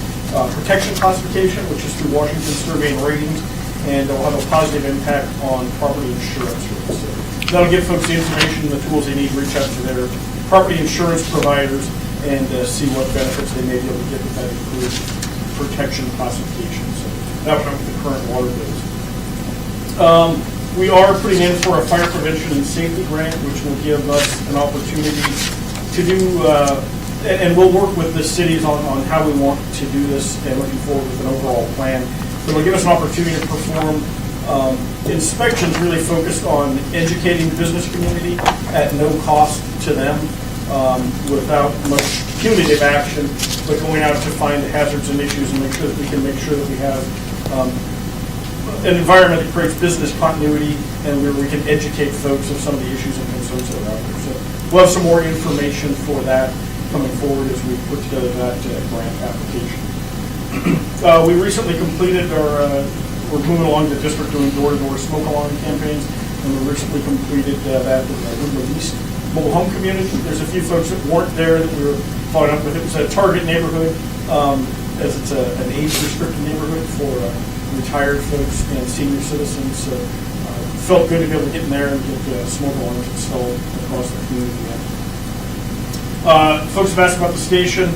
protection classification, which is through Washington Survey and Ratings, and it'll have a positive impact on property insurance rates. So that'll give folks the information and the tools they need to reach out to their property insurance providers and see what benefits they may be able to get with that improved protection classification. So that would help with the current water bills. We are putting in for a fire prevention and safety grant, which will give us an opportunity to do, and we'll work with the cities on how we want to do this and looking forward with an overall plan. But it'll give us an opportunity to perform inspections really focused on educating the business community at no cost to them, without much punitive action, but going out to find the hazards and issues and make sure that we can make sure that we have an environment that creates business continuity and where we can educate folks of some of the issues and concerns that are out there. So we'll have some more information for that coming forward as we put together that grant application. We recently completed we're moving along the district doing door-to-door smoke alarm campaigns, and we recently completed that with the Woodland East Mobile Home Community. There's a few folks that weren't there that we were following up with. It was a target neighborhood, as it's an age-restricted neighborhood for retired folks and senior citizens. So felt good to be able to get in there and get smoke alarms installed across the community. Folks have asked about the station.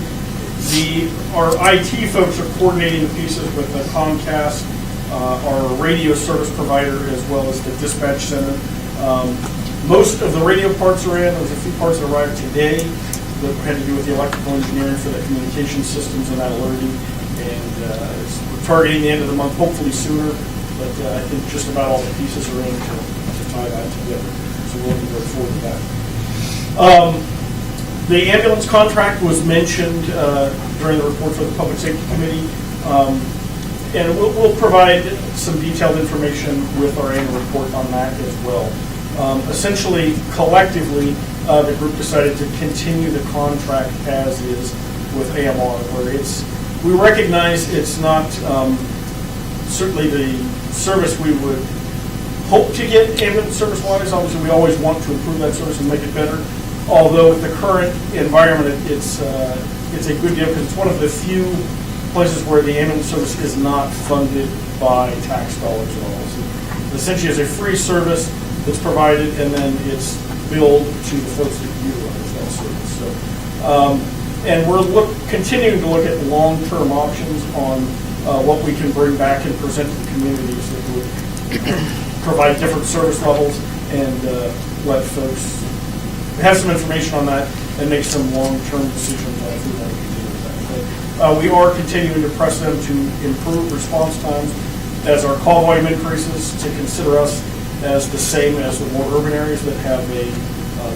Our IT folks are coordinating the pieces with Comcast, our radio service provider, as well as the dispatch center. Most of the radio parts are in. There was a few parts that arrived today that had to do with the electrical engineering for the communication systems and that alerting. And we're targeting the end of the month, hopefully sooner. But I think just about all the pieces are in to tie that together. So we're looking very forward to that. The ambulance contract was mentioned during the report for the Public Safety Committee. And we'll provide some detailed information with our annual report on that as well. Essentially, collectively, the group decided to continue the contract as is with AMR, where we recognize it's not certainly the service we would hope to get ambulance service-wise. Obviously, we always want to improve that service and make it better. Although with the current environment, it's a good deal because it's one of the few places where the ambulance service is not funded by tax dollars at all. So essentially, it's a free service that's provided, and then it's billed to the folks that utilize that service. So, and we're continuing to look at long-term options on what we can bring back and present to the communities that would provide different service levels and let folks have some information on that and make some long-term decisions on if we want to continue with that. But, we are continuing to press them to improve response times as our call volume increases, to consider us as the same as the more urban areas that have a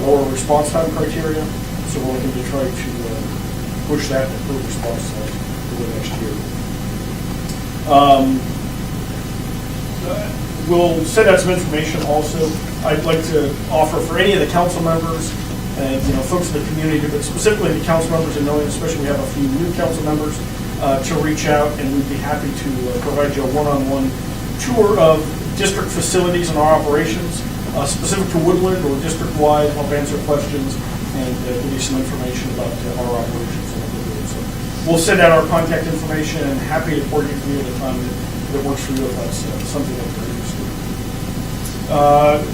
lower response time criteria. So we're looking to try to push that and improve response time for the next year. We'll send out some information also. I'd like to offer for any of the council members and folks in the community, but specifically the council members, and knowing especially we have a few new council members, to reach out, and we'd be happy to provide you a one-on-one tour of district facilities and our operations, specific to Woodland or district-wide, help answer questions and give you some information about our operations and what we're doing. So we'll send out our contact information and happy to coordinate with you at a time that works for you if that's something that you're interested in.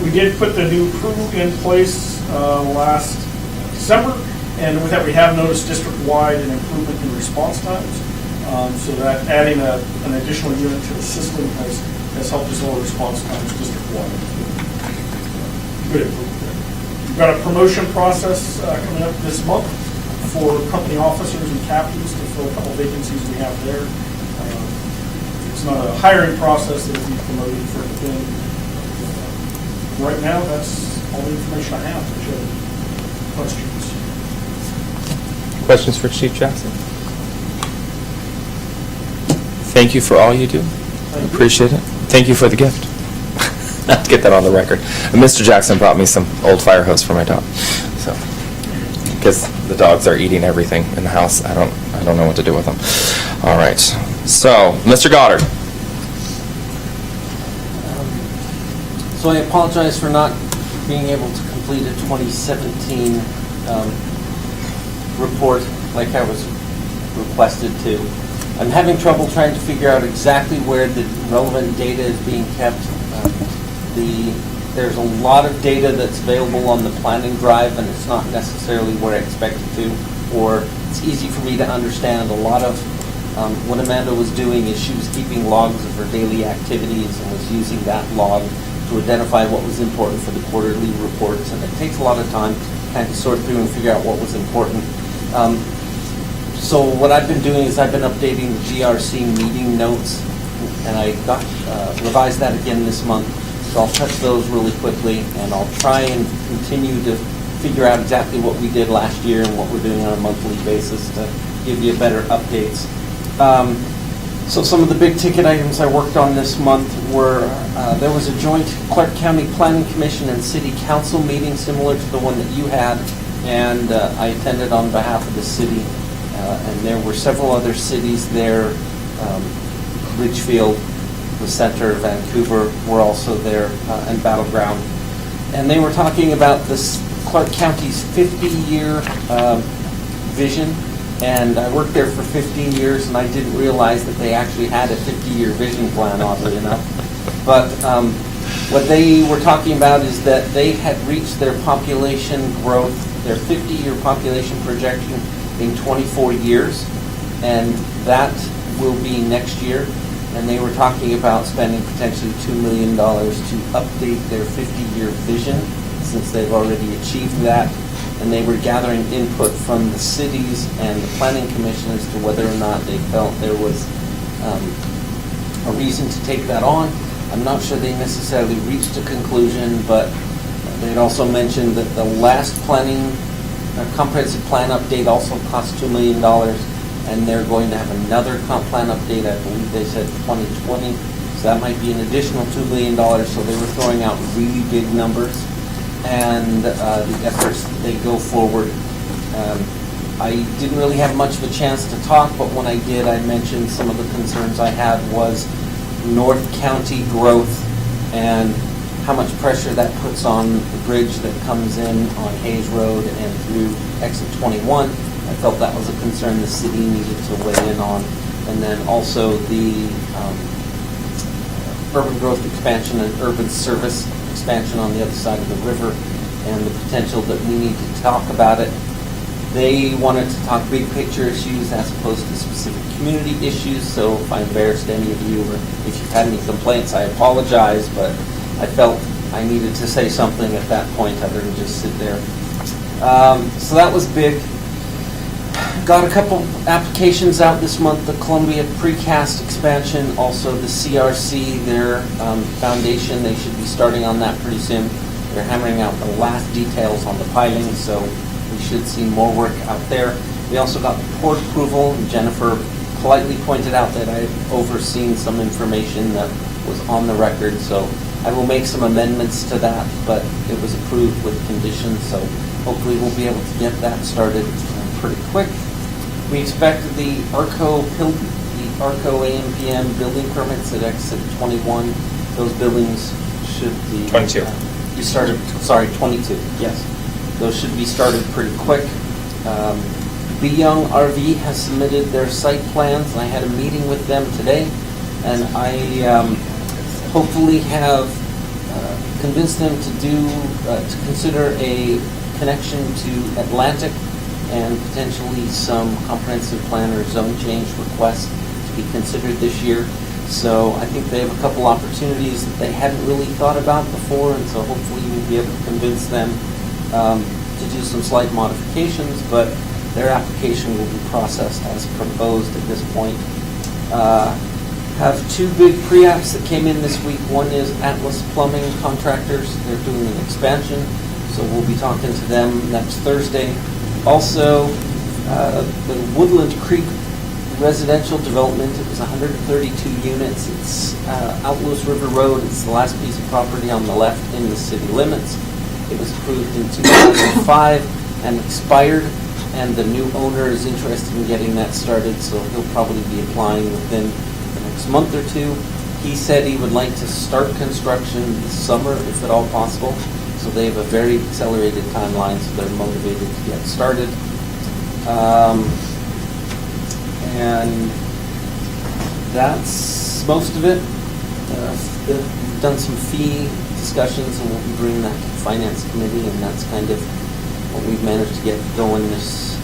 We did put the new crew in place last December, and with that we have noticed district-wide an improvement in response times. So that adding an additional unit to the system has helped us lower response times district-wide. Good improvement there. We've got a promotion process coming up this month for company officers and captains to fill a couple vacancies we have there. It's not a hiring process that will be promoted for anything. Right now, that's all the information I have. If you have questions. Questions for Chief Jackson? Thank you for all you do. I appreciate it. Thank you for the gift. I'll get that on the record. And Mr. Jackson brought me some old fire hose for my dog. So, because the dogs are eating everything in the house, I don't know what to do with them. All right. So, Mr. Goddard. So I apologize for not being able to complete a 2017 report like I was requested to. I'm having trouble trying to figure out exactly where the relevant data is being kept. There's a lot of data that's available on the planning drive, and it's not necessarily where I expect it to, or it's easy for me to understand. A lot of what Amanda was doing is she was keeping logs of her daily activities and was using that log to identify what was important for the quarterly reports, and it takes a lot of time to kind of sort through and figure out what was important. So what I've been doing is I've been updating the GRC meeting notes, and I got revised that again this month. So I'll touch those really quickly, and I'll try and continue to figure out exactly what we did last year and what we're doing on a monthly basis to give you better updates. So some of the big ticket items I worked on this month were, there was a joint Clark County Planning Commission and City Council meeting similar to the one that you had, and I attended on behalf of the city. And there were several other cities there. Ridgefield, the center, Vancouver were also there, and Battleground. And they were talking about this Clark County's 50-year vision. And I worked there for 15 years, and I didn't realize that they actually had a 50-year vision plan, oddly enough. But what they were talking about is that they had reached their population growth, their 50-year population projection in 24 years, and that will be next year. And they were talking about spending potentially $2 million to update their 50-year vision, since they've already achieved that. And they were gathering input from the cities and the planning commission as to whether or not they felt there was a reason to take that on. I'm not sure they necessarily reached a conclusion, but they'd also mentioned that the last planning, comprehensive plan update also cost $2 million, and they're going to have another comp plan update, I believe they said 2020, so that might be an additional $2 million, so they were throwing out really big numbers. And the efforts that they go forward. I didn't really have much of a chance to talk, but when I did, I mentioned some of the concerns I had was North County growth and how much pressure that puts on the bridge that comes in on Hayes Road and through exit 21. I felt that was a concern the city needed to weigh in on. And then also the urban growth expansion and urban service expansion on the other side of the river, and the potential that we need to talk about it. They wanted to talk big picture issues as opposed to specific community issues, so if I embarrassed any of you or if you've had any complaints, I apologize, but I felt I needed to say something at that point other than just sit there. So that was big. Got a couple applications out this month, the Columbia Precast expansion, also the CRC, their foundation, they should be starting on that pretty soon. They're hammering out the last details on the piling, so we should see more work out there. We also got the port approval, and Jennifer politely pointed out that I had overseen some information that was on the record, so I will make some amendments to that, but it was approved with conditions, so hopefully we'll be able to get that started pretty quick. We expect the ARCO AMPM building permits at exit 21. Those buildings should be 22. You started. Sorry, 22. Yes, those should be started pretty quick. B Young RV has submitted their site plans. I had a meeting with them today, and I hopefully have convinced them to consider a connection to Atlantic and potentially some comprehensive plan or zone change requests to be considered this year. So I think they have a couple opportunities that they hadn't really thought about before, and so hopefully we'll be able to convince them to do some slight modifications, but their application will be processed as proposed at this point. Have two big pre-apps that came in this week. One is Atlas Plumbing Contractors. They're doing an expansion, so we'll be talking to them next Thursday. Also, the Woodland Creek residential development, it was 132 units. It's out Lewis River Road. It's the last piece of property on the left in the city limits. It was approved in 2005 and expired, and the new owner is interested in getting that started, so he'll probably be applying within the next month or two. He said he would like to start construction this summer, if at all possible. So they have a very accelerated timeline, so they're motivated to get started. And that's most of it. We've done some fee discussions, and we'll be bringing that to the Finance Committee, and that's kind of what we've managed to get going this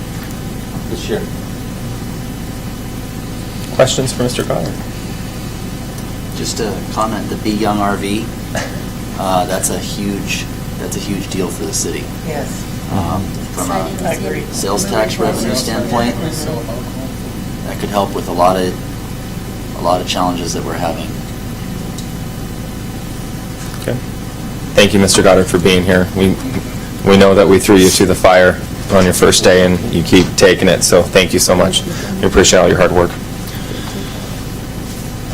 year. Questions for Mr. Goddard? Just a comment, the Be Young RV, that's a huge deal for the city. Yes. From a sales tax revenue standpoint, that could help with a lot of challenges that we're having. Okay. Thank you, Mr. Goddard, for being here. We know that we threw you to the fire on your first day, and you keep taking it, so thank you so much. We appreciate all your hard work.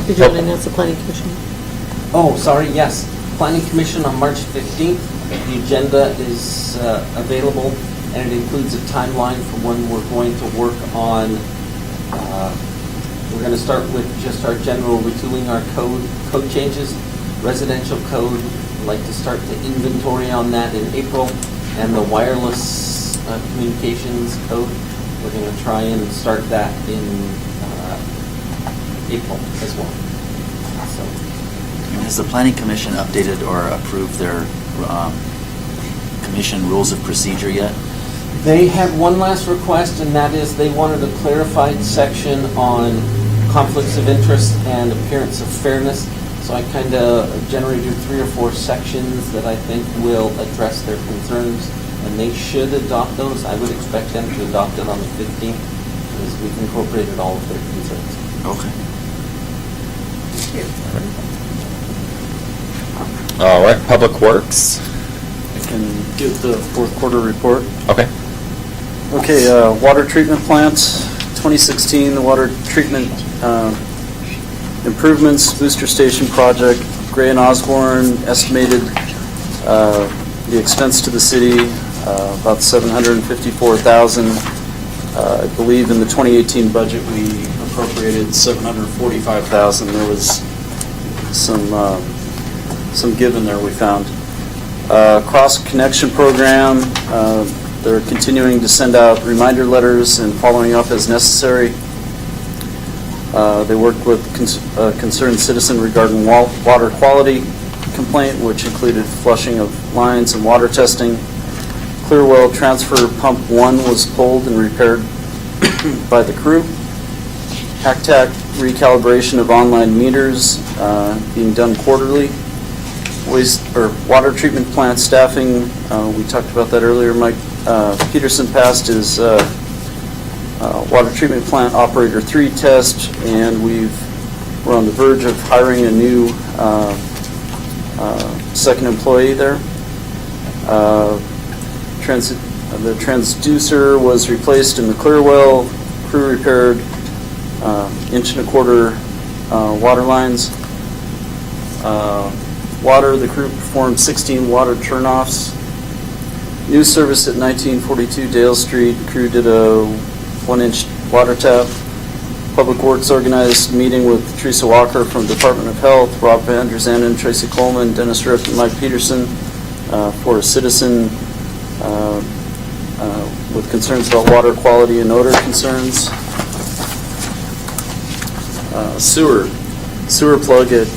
Did you want to announce the planning commission? Oh, sorry, yes. Planning Commission on March 15th. The agenda is available, and it includes a timeline for when we're going to work on, we're going to start with just our general retooling our code changes. Residential code, I'd like to start the inventory on that in April, and the wireless communications code, we're going to try and start that in April as well. So, Has the Planning Commission updated or approved their commission rules of procedure yet? they had one last request, and that is they wanted a clarified section on conflicts of interest and appearance of fairness. So I kind of generated 3 or 4 sections that I think will address their concerns, and they should adopt those. I would expect them to adopt it on the 15th, because we've incorporated all of their concerns. Okay. All right, Public Works. I can give the fourth quarter report. Okay. Okay, water treatment plant, 2016, the water treatment improvements, booster station project, Gray and Osborne estimated the expense to the city, about $754,000. I believe in the 2018 budget, we appropriated $745,000. There was some give in there we found. Cross connection program, they're continuing to send out reminder letters and following up as necessary. They worked with a concerned citizen regarding water quality complaint, which included flushing of lines and water testing. Clearwell transfer pump 1 was pulled and repaired by the crew. HACTAC recalibration of online meters being done quarterly. Water treatment plant staffing, we talked about that earlier. Mike Peterson passed his water treatment plant operator 3 test, and we're on the verge of hiring a new second employee there. The transducer was replaced in the Clearwell. Crew repaired 1.25 inch water lines. Water, the crew performed 16 water turnoffs. New service at 1942 Dale Street. The crew did a 1-inch water tap. Public Works organized a meeting with Teresa Walker from Department of Health, Rob Van Der Zanden, Tracy Coleman, Dennis Ripp, and Mike Peterson for a citizen with concerns about water quality and odor concerns. Sewer plug at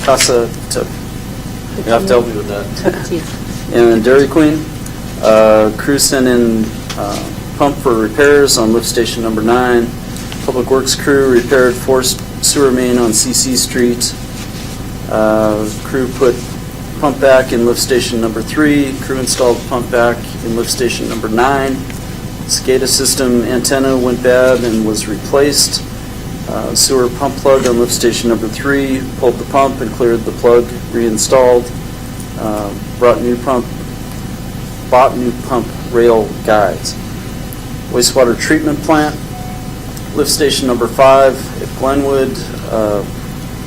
Casa Tup. You have to help me with that. And Dairy Queen. Crew sent in pump for repairs on lift station number 9. Public Works crew repaired forced sewer main on CC Street. Crew put pump back in lift station number 3. Crew installed pump back in lift station number 9. SCADA system antenna went bad and was replaced. Sewer pump plug on lift station number 3. Pulled the pump and cleared the plug. Reinstalled. Bought new pump rail guides. Wastewater treatment plant, lift station number 5 at Glenwood.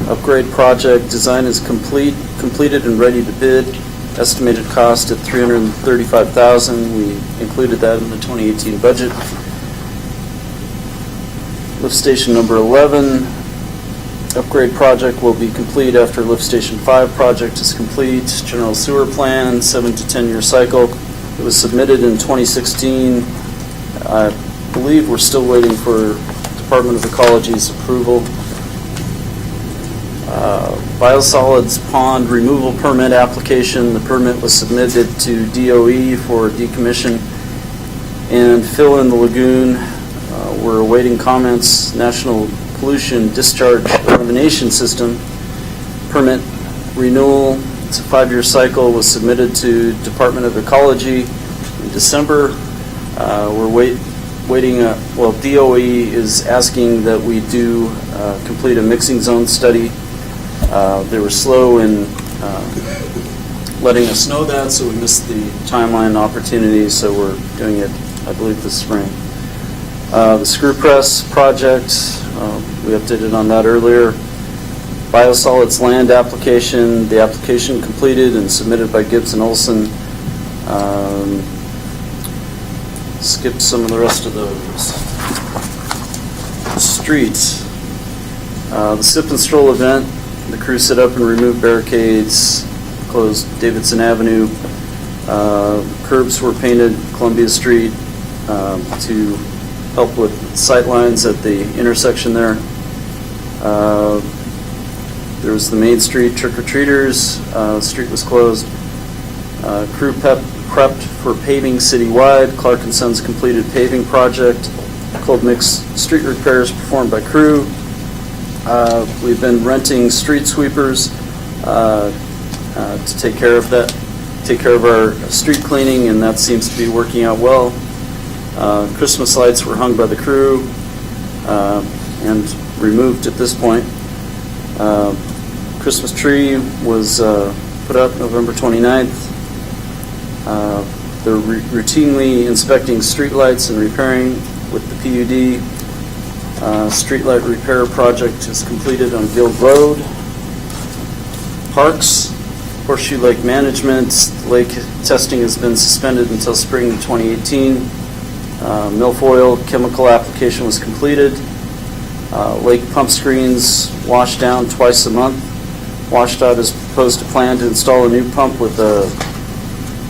Upgrade project design is completed and ready to bid. Estimated cost at $335,000. We included that in the 2018 budget. Lift station number 11, upgrade project will be complete after lift station 5 project is complete. General sewer plan, 7 to 10 year cycle. It was submitted in 2016. I believe we're still waiting for Department of Ecology's approval. Biosolids pond removal permit application. The permit was submitted to DOE for decommission and fill in the lagoon. We're awaiting comments. National Pollution Discharge Elimination System permit renewal. It's a 5-year cycle, was submitted to Department of Ecology in December. We're waiting, DOE is asking that we do complete a mixing zone study. They were slow in letting us know that, so we missed the timeline opportunity, so we're doing it, I believe, this spring. The screw press project, we updated on that earlier. Biosolids land application, the application completed and submitted by Gibbs and Olson. Skip some of the rest of those. Streets. The Sip and Stroll event, the crew set up and removed barricades, closed Davidson Avenue. Curbs were painted Columbia Street to help with sight lines at the intersection there. There was the Main Street trick-or-treaters. The street was closed. Crew prepped for paving citywide. Clark & Sons completed paving project. Cold mix street repairs performed by crew. We've been renting street sweepers to take care of our street cleaning, and that seems to be working out well. Christmas lights were hung by the crew and removed at this point. Christmas tree was put up November 29th. They're routinely inspecting street lights and repairing with the PUD. Streetlight repair project is completed on Guild Road. Parks, Horseshoe Lake Management, lake testing has been suspended until spring 2018. Milfoil chemical application was completed. Lake pump screens washed down twice a month. WashDOT has proposed a plan to install a new pump with a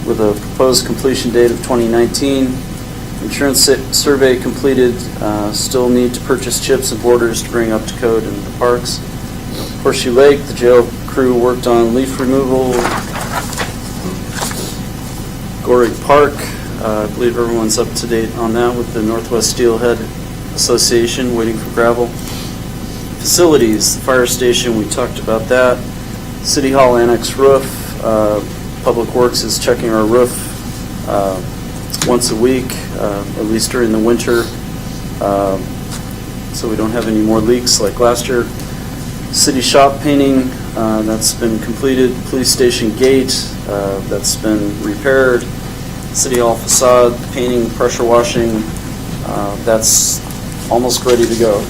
proposed completion date of 2019. Insurance survey completed. Still need to purchase chips and borders to bring up to code in the parks. Horseshoe Lake, the jail crew worked on leaf removal. Gorig Park, I believe everyone's up to date on that with the Northwest Steelhead Association, waiting for gravel. Facilities, the fire station, we talked about that. City Hall Annex roof, Public Works is checking our roof once a week, at least during the winter, so we don't have any more leaks like last year. City shop painting, that's been completed. Police station gate, that's been repaired. City Hall facade, painting, pressure washing, that's almost ready to go.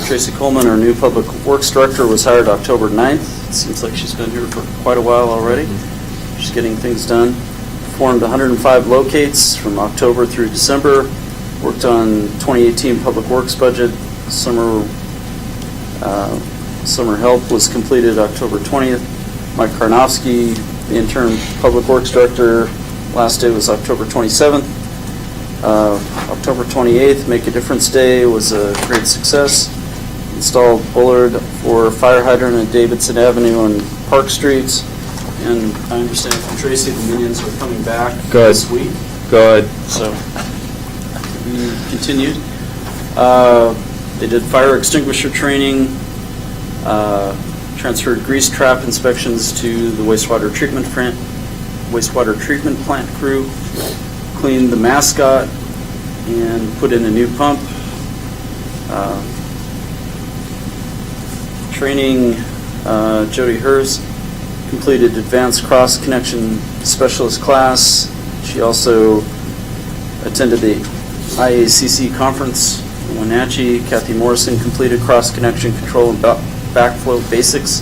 Tracy Coleman, our new Public Works Director, was hired October 9th. It seems like she's been here for quite a while already. She's getting things done. Performed 105 locates from October through December. Worked on 2018 Public Works budget. Summer help was completed October 20th. Mike Karnofsky, the interim Public Works Director, last day was October 27th. October 28th, Make a Difference Day, was a great success. Installed bollard for fire hydrant at Davidson Avenue and Park Streets. And I understand from Tracy, the minions are coming back this week. Good. So, we continued. They did fire extinguisher training, transferred grease trap inspections to the wastewater treatment plant crew, cleaned the mascot, and put in a new pump. Training, Jody Hers completed advanced cross connection specialist class. She also attended the IACC conference in Wenatchee. Kathy Morrison completed cross connection control and backflow basics.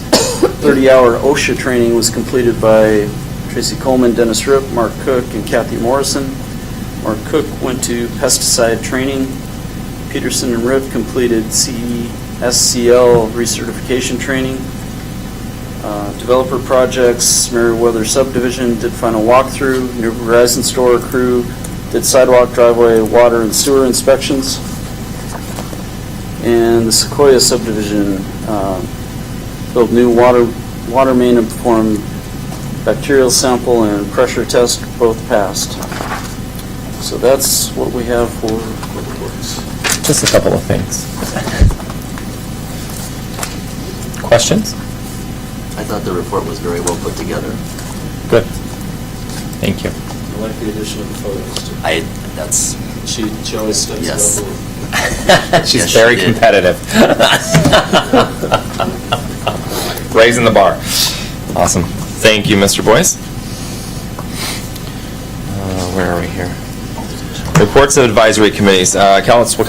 30-hour OSHA training was completed by Tracy Coleman, Dennis Ripp, Mark Cook, and Kathy Morrison. Mark Cook went to pesticide training. Peterson and Ripp completed CESCL recertification training. Developer projects, Meriwether subdivision did final walkthrough. New Horizon store crew did sidewalk, driveway, water, and sewer inspections. And the Sequoia subdivision built new water main and performed bacterial sample and pressure test, both passed. So that's what we have for public works. Just a couple of things. Questions? I thought the report was very well put together. Good. Thank you. I like the addition of the photos too. That's, She always steps Yes. it up. She's Yes, she very did. competitive. Raising the bar. Awesome. Thank you, Mr. Boyce. Where are we here? Reports of advisory committees. Council of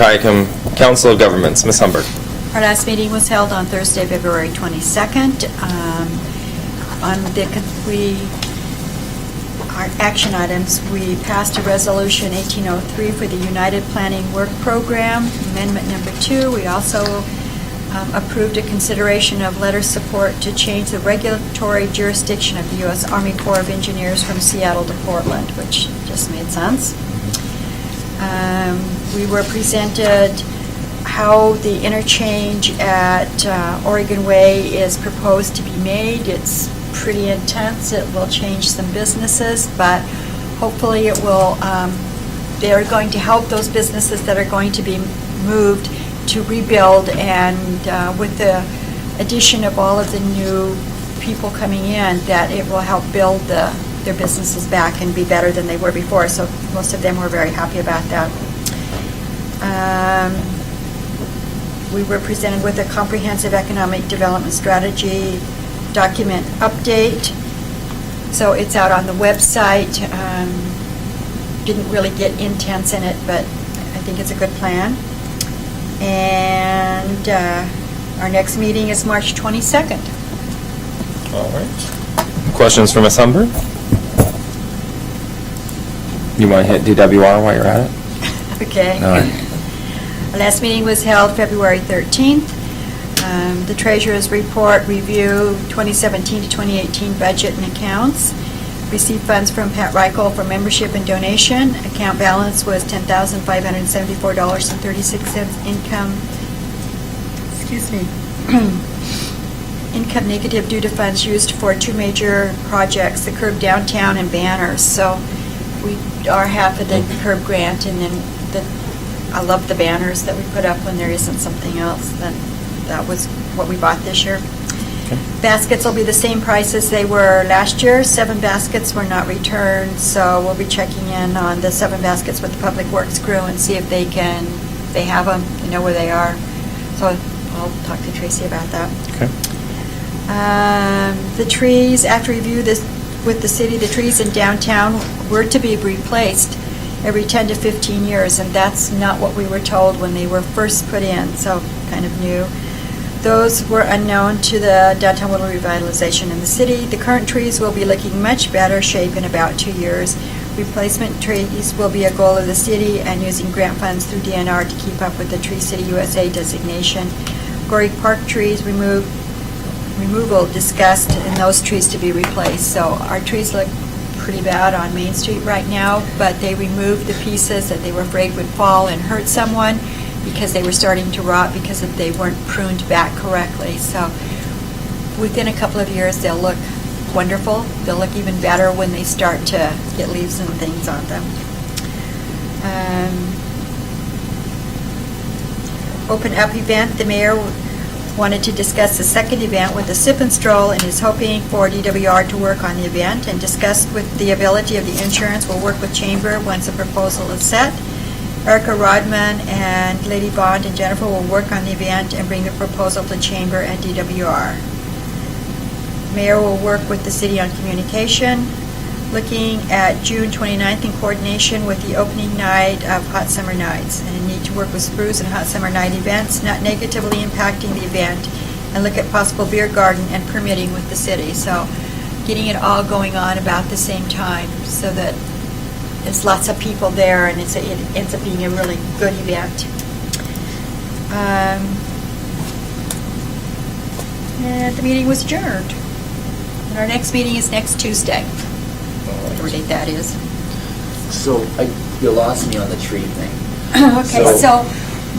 Governments, Ms. Humbert. Our last meeting was held on Thursday, February 22nd. Our action items, we passed a resolution 1803 for the United Planning Work Program, amendment number 2. We also approved a consideration of letter support to change the regulatory jurisdiction of the U.S. Army Corps of Engineers from Seattle to Portland, which just made sense. We were presented how the interchange at Oregon Way is proposed to be made. It's pretty intense. It will change some businesses, but hopefully it will, they're going to help those businesses that are going to be moved to rebuild, and with the addition of all of the new people coming in, that it will help build their businesses back and be better than they were before. So most of them were very happy about that. We were presented with a comprehensive economic development strategy document update. So it's out on the website. Didn't really get intense in it, but I think it's a good plan. And our next meeting is March 22nd. All right. Questions for Ms. Humbert? You want to hit DWR while you're at it? Okay. All right. Our last meeting was held February 13th. The Treasurer's Report review 2017 to 2018 budget and accounts. Received funds from Pat Reichel for membership and donation. Account balance was $10,574.36. Income negative due to funds used for 2 major projects, the curb downtown and banners. So we are half of the curb grant, and then I love the banners that we put up when there isn't something else. That was what we bought this year. Okay. Baskets will be the same price as they were last year. 7 baskets were not returned, so we'll be checking in on the 7 baskets with the Public Works crew and see if they have them, they know where they are. So I'll talk to Tracy about that. Okay. The trees, after review this with the city, the trees in downtown were to be replaced every 10 to 15 years, and that's not what we were told when they were first put in, so kind of new. Those were unknown to the downtown Woodland revitalization in the city. The current trees will be looking much better shape in about 2 years. Replacement trees will be a goal of the city, and using grant funds through DNR to keep up with the Tree City USA designation. Gory Park trees removal discussed, and those trees to be replaced. So our trees look pretty bad on Main Street right now, but they removed the pieces that they were afraid would fall and hurt someone because they were starting to rot because they weren't pruned back correctly. So within a couple of years, they'll look wonderful. They'll look even better when they start to get leaves and things on them. Open up event, the mayor wanted to discuss the second event with the Sip and Stroll, and is hoping for DWR to work on the event, and discussed with the ability of the insurance. Will work with Chamber once a proposal is set. Erica Rodman and Lady Bond and Jennifer will work on the event and bring the proposal to Chamber and DWR. Mayor will work with the city on communication, looking at June 29th in coordination with the opening night of Hot Summer Nights, and a need to work with Spruce and Hot Summer Night events, not negatively impacting the event, and look at possible beer garden and permitting with the city. So getting it all going on about the same time so that there's lots of people there, and it ends up being a really good event. And the meeting was adjourned. And our next meeting is next Tuesday, whatever date that is. So you lost me on the tree thing. Okay, so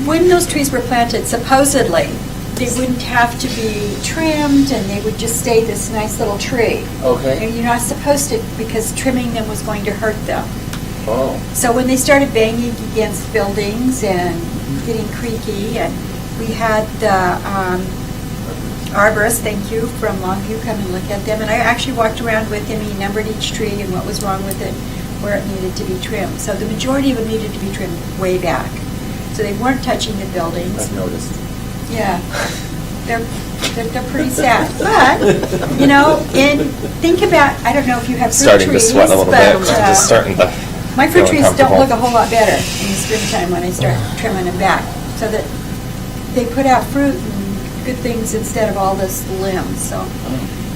when those trees were planted, supposedly, they wouldn't have to be trimmed and they would just stay this nice little tree. Okay. And you're not supposed to, because trimming them was going to hurt them. Oh. So when they started banging against buildings and getting creaky, and we had the arborist, thank you, from Longview come and look at them, and I actually walked around with him, he numbered each tree and what was wrong with it, where it needed to be trimmed. So the majority of them needed to be trimmed way back. So they weren't touching the buildings. I've noticed. Yeah, they're pretty sad. But, you know, think about, I don't know if you have fruit Starting to trees, sweat a little bit. but, I'm just starting to my fruit feel trees don't uncomfortable. look a whole lot better in the springtime when I start trimming them back. So that they put out fruit and good things instead of all this limbs, so.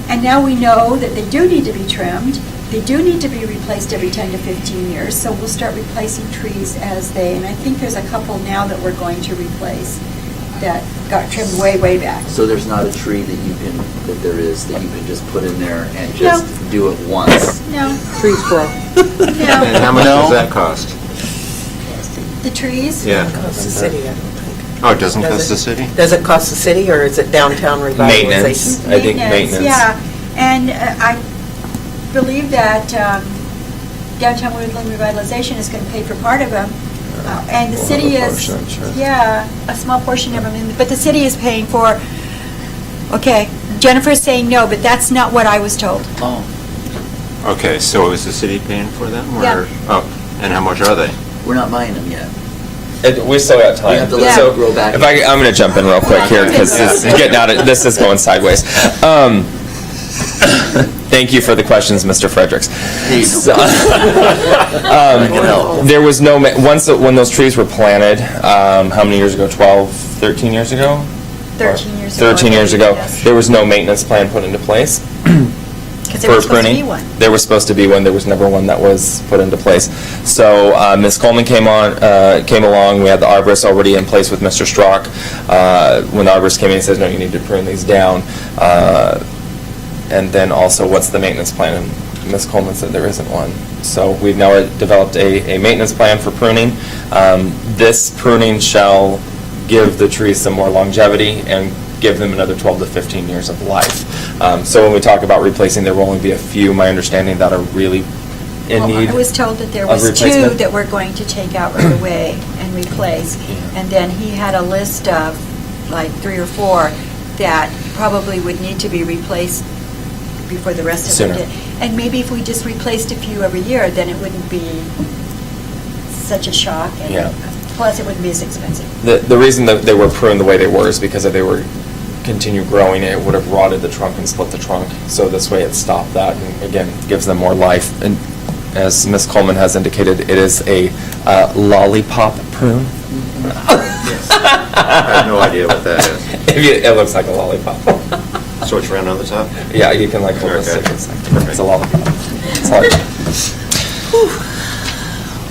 And now we know that they do need to be trimmed. They do need to be replaced every 10 to 15 years, so we'll start replacing trees as they, and I think there's a couple now that we're going to replace that got trimmed way, way back. So there's not a tree that you can, that there is, that you can just put in there and just do it once? No. Trees grow. No. And how much does that cost? The trees? Yeah. Costs the city, I don't think. Oh, it doesn't Does cost the it? city? Does it cost the city, or is it downtown revitalization? Maintenance. I think maintenance. Yeah, and I believe that downtown Woodland Revitalization is going to pay for part of them. And the We'll city have a is, portion, sure. yeah, a small portion of them, but the city is paying for, okay, Jennifer's saying no, but that's not what I was told. Oh. Okay, so is the city paying for them, or? Yeah. Oh, and how much are they? We're not buying them yet. We still got time. We have to let So it grow back. if I'm going to jump in real quick here because this is going sideways. Thank you for the questions, Mr. Fredericks. So, there was no when those trees were planted. How many years ago? 12, 13 years ago. 13 years ago. 13 years ago. Yes. There was no maintenance plan put into place. Because there was supposed to be one. There was supposed to be one. There was never one that was put into place. So Ms. Coleman came along. We had the arborist already in place with Mr. Strock. When the arborist came in, he says, "No, you need to prune these down." And then also, what's the maintenance plan? And Ms. Coleman said there isn't one. So we've now developed a maintenance plan for pruning. This pruning shall give the trees some more longevity and give them another 12 to 15 years of life. So when we talk about replacing, there will only be a few, my understanding, that are really in need. Well, I was told that there of was two replacement. that we're going to take out right away and replace. And then he had a list of like 3 or 4 that probably would need to be replaced before the rest of Sooner. them did. And maybe if we just replaced a few every year, then it wouldn't be such a shock. And Yeah. plus, it wouldn't be as expensive. The reason that they were pruned the way they were is because if they were continue growing, it would have rotted the trunk and split the trunk. So this way it stopped that and again, gives them more life. And as Ms. Coleman has indicated, it is a lollipop prune. I have no idea what that is. It looks like a lollipop. So it's round on the top? Yeah, you can like hold this. Okay. It's a lollipop. It's a lollipop.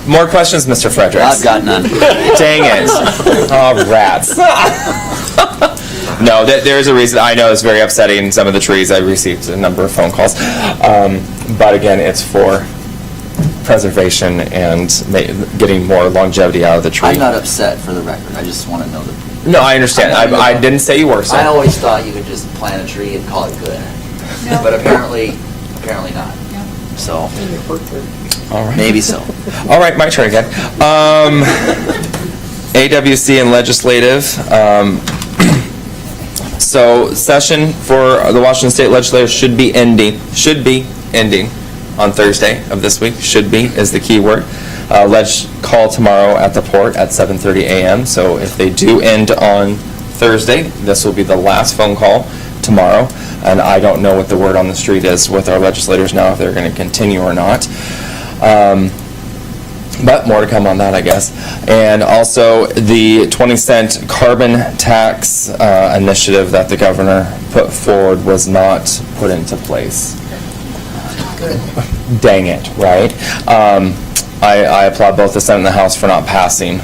More questions, Mr. Fredericks? I've got none. Dang it. Oh, rats. No, there's a reason. I know it's very upsetting, some of the trees. I received a number of phone calls. But again, it's for preservation and getting more longevity out of the tree. I'm not upset, for the record. I just want to know the. No, I understand. I didn't say you were, sir. I always thought you could just plant a tree and call it good. No. But apparently not. No. So, All right. maybe so. All right, my turn again. AWC and legislative. So session for the Washington State Legislature should be ending on Thursday of this week. Should be is the key word. Let's call tomorrow at the port at 7:30 a.m. So if they do end on Thursday, this will be the last phone call tomorrow. And I don't know what the word on the street is with our legislators now, if they're going to continue or not. But more to come on that, I guess. And also the 20-cent carbon tax initiative that the governor put forward was not put into place. Dang it, right? I applaud both the Senate and the House for not passing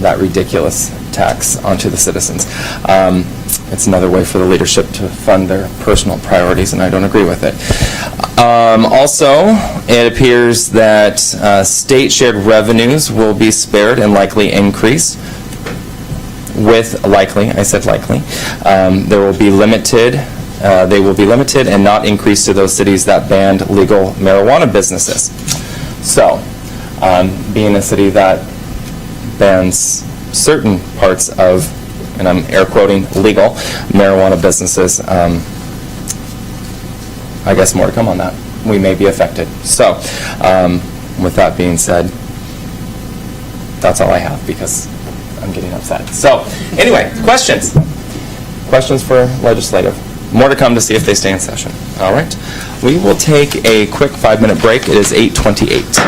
that ridiculous tax onto the citizens. it's another way for the leadership to fund their personal priorities, and I don't agree with it. Also, it appears that state shared revenues will be spared and likely increase. With likely, I said likely, they will be limited and not increased to those cities that banned legal marijuana businesses. So, being a city that bans certain parts of, and I'm air quoting, legal marijuana businesses, I guess more to come on that. We may be affected. So, with that being said, that's all I have because I'm getting upset. So, anyway, questions? Questions for legislative? More to come to see if they stay in session. All right. We will take a quick 5-minute break. It is 8:28.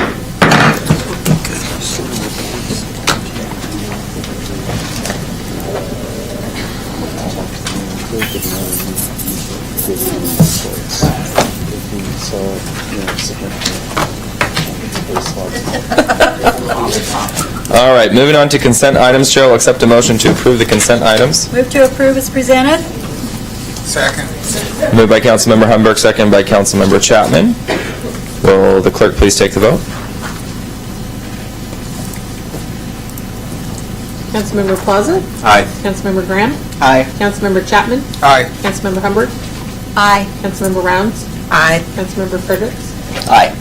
All right, moving on to consent items. Chair will accept a motion to approve the consent items. Move to approve as presented. Second. Moved by Councilmember Humberg, second by Councilmember Chapman. Will the clerk please take the vote? Councilmember Plaza? Aye. Councilmember Graham? Aye. Councilmember Chapman? Aye. Councilmember Humbert? Aye. Councilmember Rounds? Aye. Councilmember Fredericks? Aye.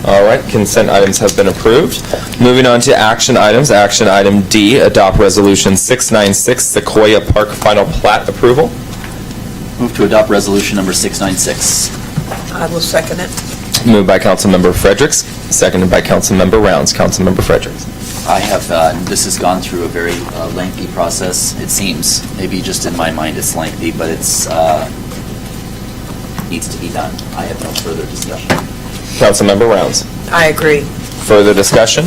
All right, consent items have been approved. Moving on to action items. Action item D, adopt resolution 696, Sequoia Park final plat approval. Move to adopt resolution number 696. I will second it. Moved by Councilmember Fredericks, seconded by Councilmember Rounds. Councilmember Fredericks. I have, this has gone through a very lengthy process, it seems. Maybe just in my mind it's lengthy, but it's, needs to be done. I have no further discussion. Councilmember Rounds. I agree. Further discussion?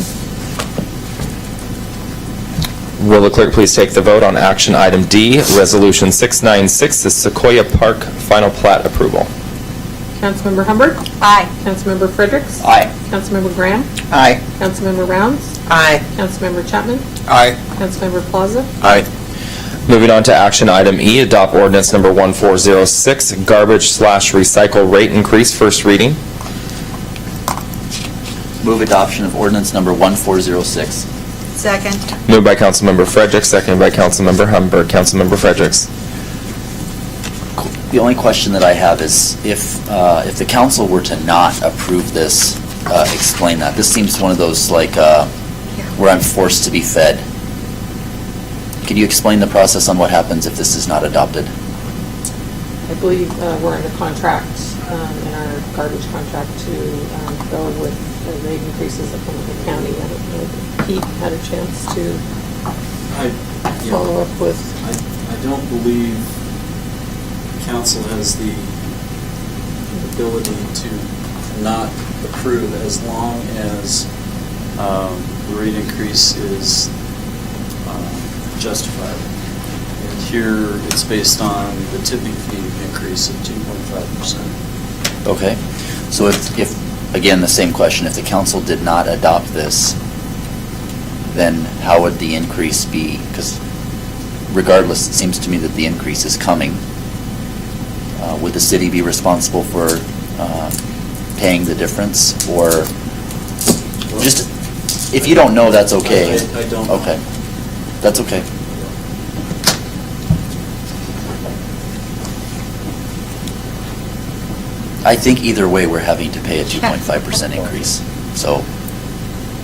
Will the clerk please take the vote on action item D, resolution 696, the Sequoia Park final plat approval? Councilmember Humbert? Aye. Councilmember Fredericks? Aye. Councilmember Graham? Aye. Councilmember Rounds? Aye. Councilmember Chapman? Aye. Councilmember Plaza? Aye. Moving on to action item E, adopt ordinance number 1406, garbage/recycle rate increase, first reading. Move adoption of ordinance number 1406. Second. Moved by Councilmember Fredericks, seconded by Councilmember Humbert. Councilmember Fredericks. The only question that I have is if the council were to not approve this, explain that. This seems one of those like where I'm forced to be fed. Can you explain the process on what happens if this is not adopted? I believe we're under contract, in our garbage contract, to go with the rate increases that come from the county. I don't know if Pete had a chance to follow up with. I don't believe council has the ability to not approve as long as the rate increase is justified. And here, it's based on the tipping fee increase of 2.5%. Okay. So if, again, the same question, if the council did not adopt this, then how would the increase be? Because regardless, it seems to me that the increase is coming. Would the city be responsible for paying the difference? Or just, if you don't know, that's okay. I don't. Okay. That's okay. I think either way, we're having to pay a 2.5% increase. So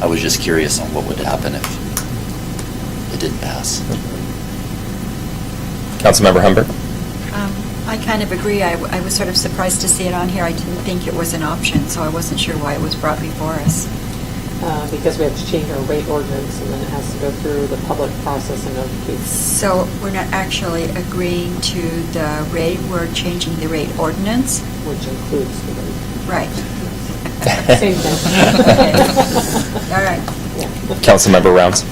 I was just curious on what would happen if it didn't pass. Councilmember Humbert. I kind of agree. I was sort of surprised to see it on here. I didn't think it was an option, so I wasn't sure why it was brought before us. Because we have to change our rate ordinance, and then it has to go through the public process and notification. So we're not actually agreeing to the rate, we're changing the rate ordinance? Which includes the rate. Right. Same thing. Okay. All right. Councilmember Rounds.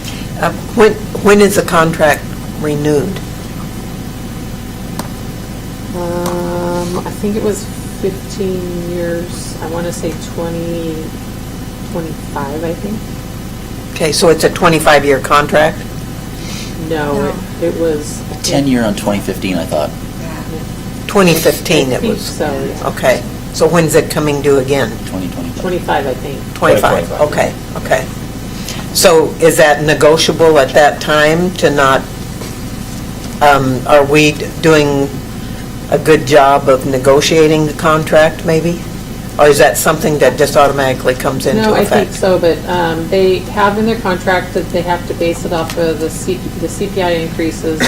When is the contract renewed? I think it was 15 years. I want to say 2025, I think. Okay, so it's a 25-year contract? No, it was, I 10-year on 2015, I thought. 2015 it I think was. so, yeah. Okay. So when's it coming due again? 2025. 25, I think. 25, okay, okay. So is that negotiable at that time to not, are we doing a good job of negotiating the contract, maybe? Or is that something that just automatically comes into No, I think effect? so, but they have in their contract that they have to base it off of the CPI increases.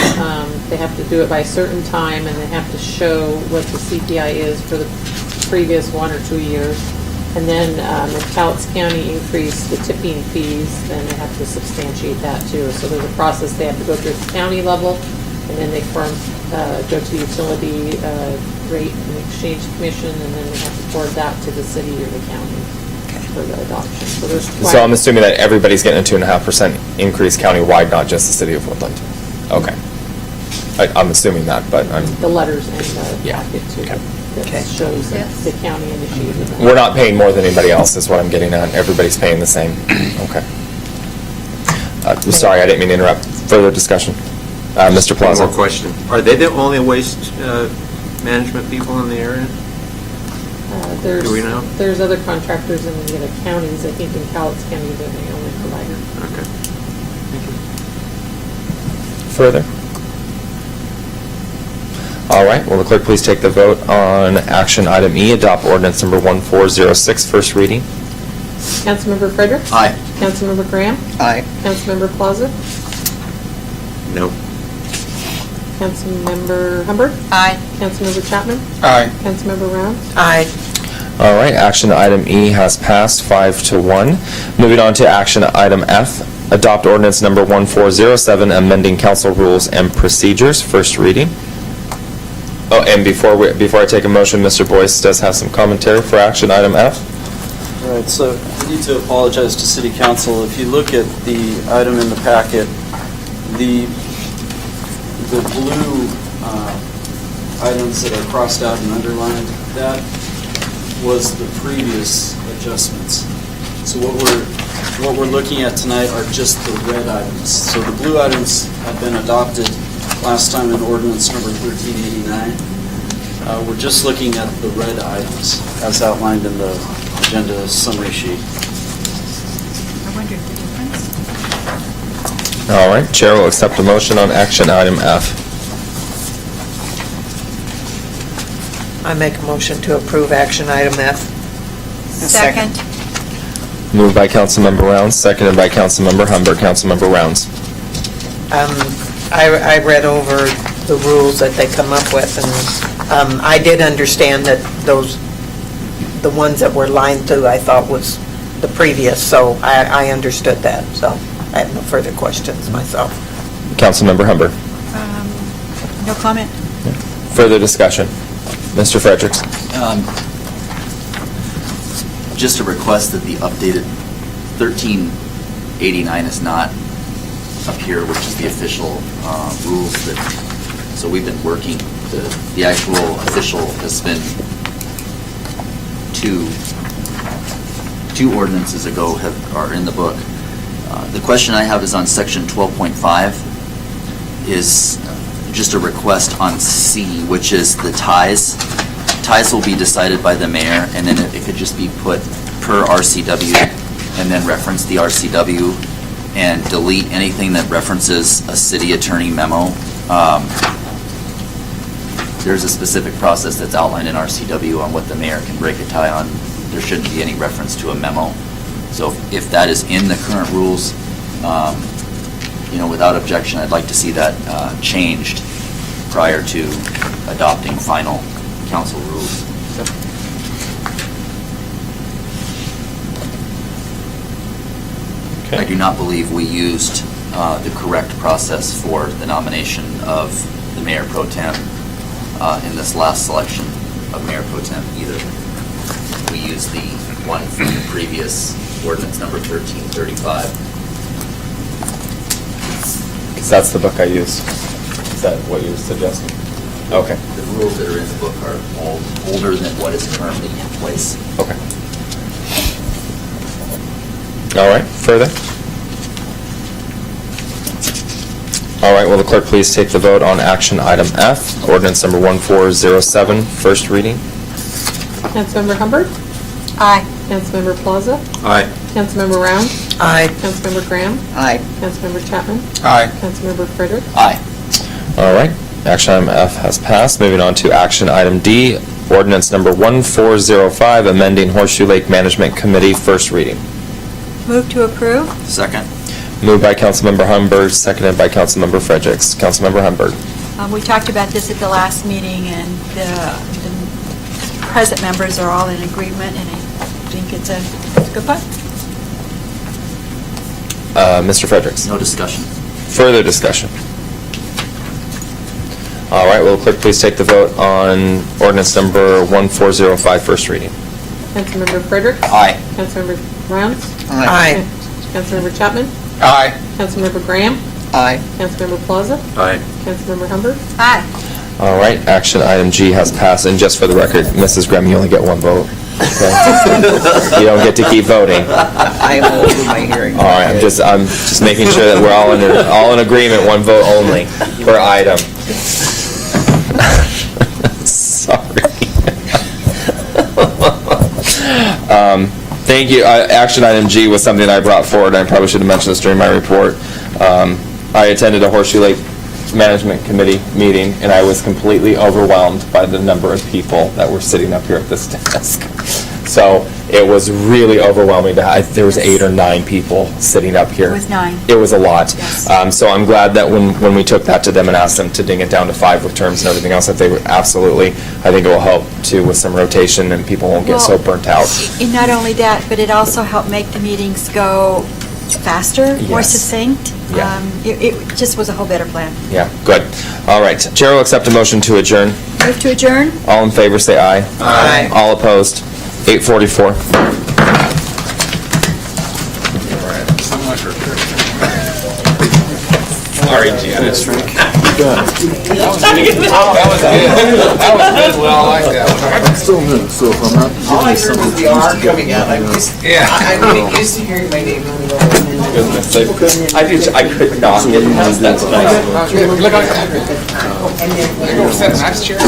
They have to do it by a certain time, and they have to show what the CPI is for the previous 1 or 2 years. And then if Cowlitz County increased the tipping fees, then they have to substantiate that too. So there's a process they have to go through at the county level, and then they go to the utility rate and exchange commission, and then they have to forward that to the city or the county for the adoption. So there's So I'm assuming that everybody's getting a 2.5% increase countywide, not just the city of Woodland. Okay. I'm assuming that, but the letters in the Yeah. packet too. Okay. That shows that the county initiated that. we're not paying more than anybody else, is what I'm getting at. Everybody's paying the same. Okay. Sorry, I didn't mean to interrupt. Further discussion. Mr. One Plaza. more question. Are they the only waste management people in the area? There's, Do we know? There's other contractors in the other counties. I think in Cowlitz County, they're the only provider. Okay. Further? All right, will the clerk please take the vote on action item E, adopt ordinance number 1406, first reading? Councilmember Fredericks? Aye. Councilmember Graham? Aye. Councilmember Plaza? No. Councilmember Humbert? Aye. Councilmember Chapman? Aye. Councilmember Rounds? Aye. All right, action item E has passed 5-1. Moving on to action item F, adopt ordinance number 1407, amending council rules and procedures, first reading. Oh, and before I take a motion, Mr. Boyce does have some commentary for action item F. All right, so I need to apologize to City Council. If you look at the item in the packet, the blue items that are crossed out and underlined, that was the previous adjustments. So what we're looking at tonight are just the red items. So the blue items have been adopted last time in ordinance number 1389. We're just looking at the red items as outlined in the agenda summary sheet. I wondered the difference. All right, Chair will accept a motion on action item F. I make a motion to approve action item F. Second. Moved by Councilmember Rounds, seconded by Councilmember Humbert. Councilmember Rounds. I read over the rules that they come up with, and I did understand that the ones that were lined through, I thought was the previous, so I understood that, so I have no further questions myself. Councilmember Humbert. No comment. Further discussion. Mr. Fredericks. Just a request that the updated 1389 is not up here, which is the official rules that, so we've been working, the actual official has been two ordinances ago are in the book. The question I have is on section 12.5, is just a request on C, which is the ties. Ties will be decided by the mayor, and then it could just be put per RCW, and then reference the RCW, and delete anything that references a city attorney memo. There's a specific process that's outlined in RCW on what the mayor can break a tie on. There shouldn't be any reference to a memo. So if that is in the current rules, without objection, I'd like to see that changed prior to adopting final council rules. I do not believe we used the correct process for the nomination of the mayor pro tem in this last selection of mayor pro tem either. We used the one from the previous ordinance number 1335. Because that's the book I use. Is that what you're suggesting? Okay. The rules that are in the book are older than what is currently in place. Okay. All right, further? All right, will the clerk please take the vote on action item F, ordinance number 1407, first reading? Councilmember Hubbard? Aye. Councilmember Plaza? Aye. Councilmember Rounds? Aye. Councilmember Graham? Aye. Councilmember Chapman? Aye. Councilmember Frederick? Aye. All right, action item F has passed. Moving on to action item D, ordinance number 1405, amending Horseshoe Lake Management Committee, first reading. Move to approve? Second. Moved by Councilmember Humbert, seconded by Councilmember Fredericks. Councilmember Humbert. We talked about this at the last meeting, and the present members are all in agreement, and I think it's a good one. Mr. Fredericks. No discussion. Further discussion? All right, will the clerk please take the vote on ordinance number 1405, first reading? Councilmember Frederick? Aye. Councilmember Rounds? Aye. Councilmember Chapman? Aye. Councilmember Graham? Aye. Councilmember Plaza? Aye. Councilmember Hubbard? Aye. All right, action item G has passed, and just for the record, Mrs. Graham, you only get one vote. Okay? You don't get to keep voting. I will do my hearing. All right, I'm just making sure that we're all in agreement, one vote only per item. Sorry. Thank you. Action item G was something I brought forward. I probably should have mentioned this during my report. I attended a Horseshoe Lake Management Committee meeting, and I was completely overwhelmed by the number of people that were sitting up here at this desk. So it was really overwhelming. There was 8 or 9 people sitting up here. It was 9. It was a lot. Yes. So I'm glad that when we took that to them and asked them to ding it down to 5 with terms and everything else, that they would absolutely, I think it will help too with some rotation and people won't get so Well, burnt out. And not only that, but it also helped make the meetings go faster, more Yes. succinct. Yeah. It just was a whole better plan. Yeah, good. All right. Chair will accept a motion to adjourn. Move to adjourn? All in favor, say aye. Aye. All opposed? 8:44. Sorry, Janice. That was good. That was good. Well, I like that one. I'm still new, so if I'm not All I getting heard was something. the R coming out. I'm used to hearing my name. I could not get past that tonight. Look at that. Go sit in that chair.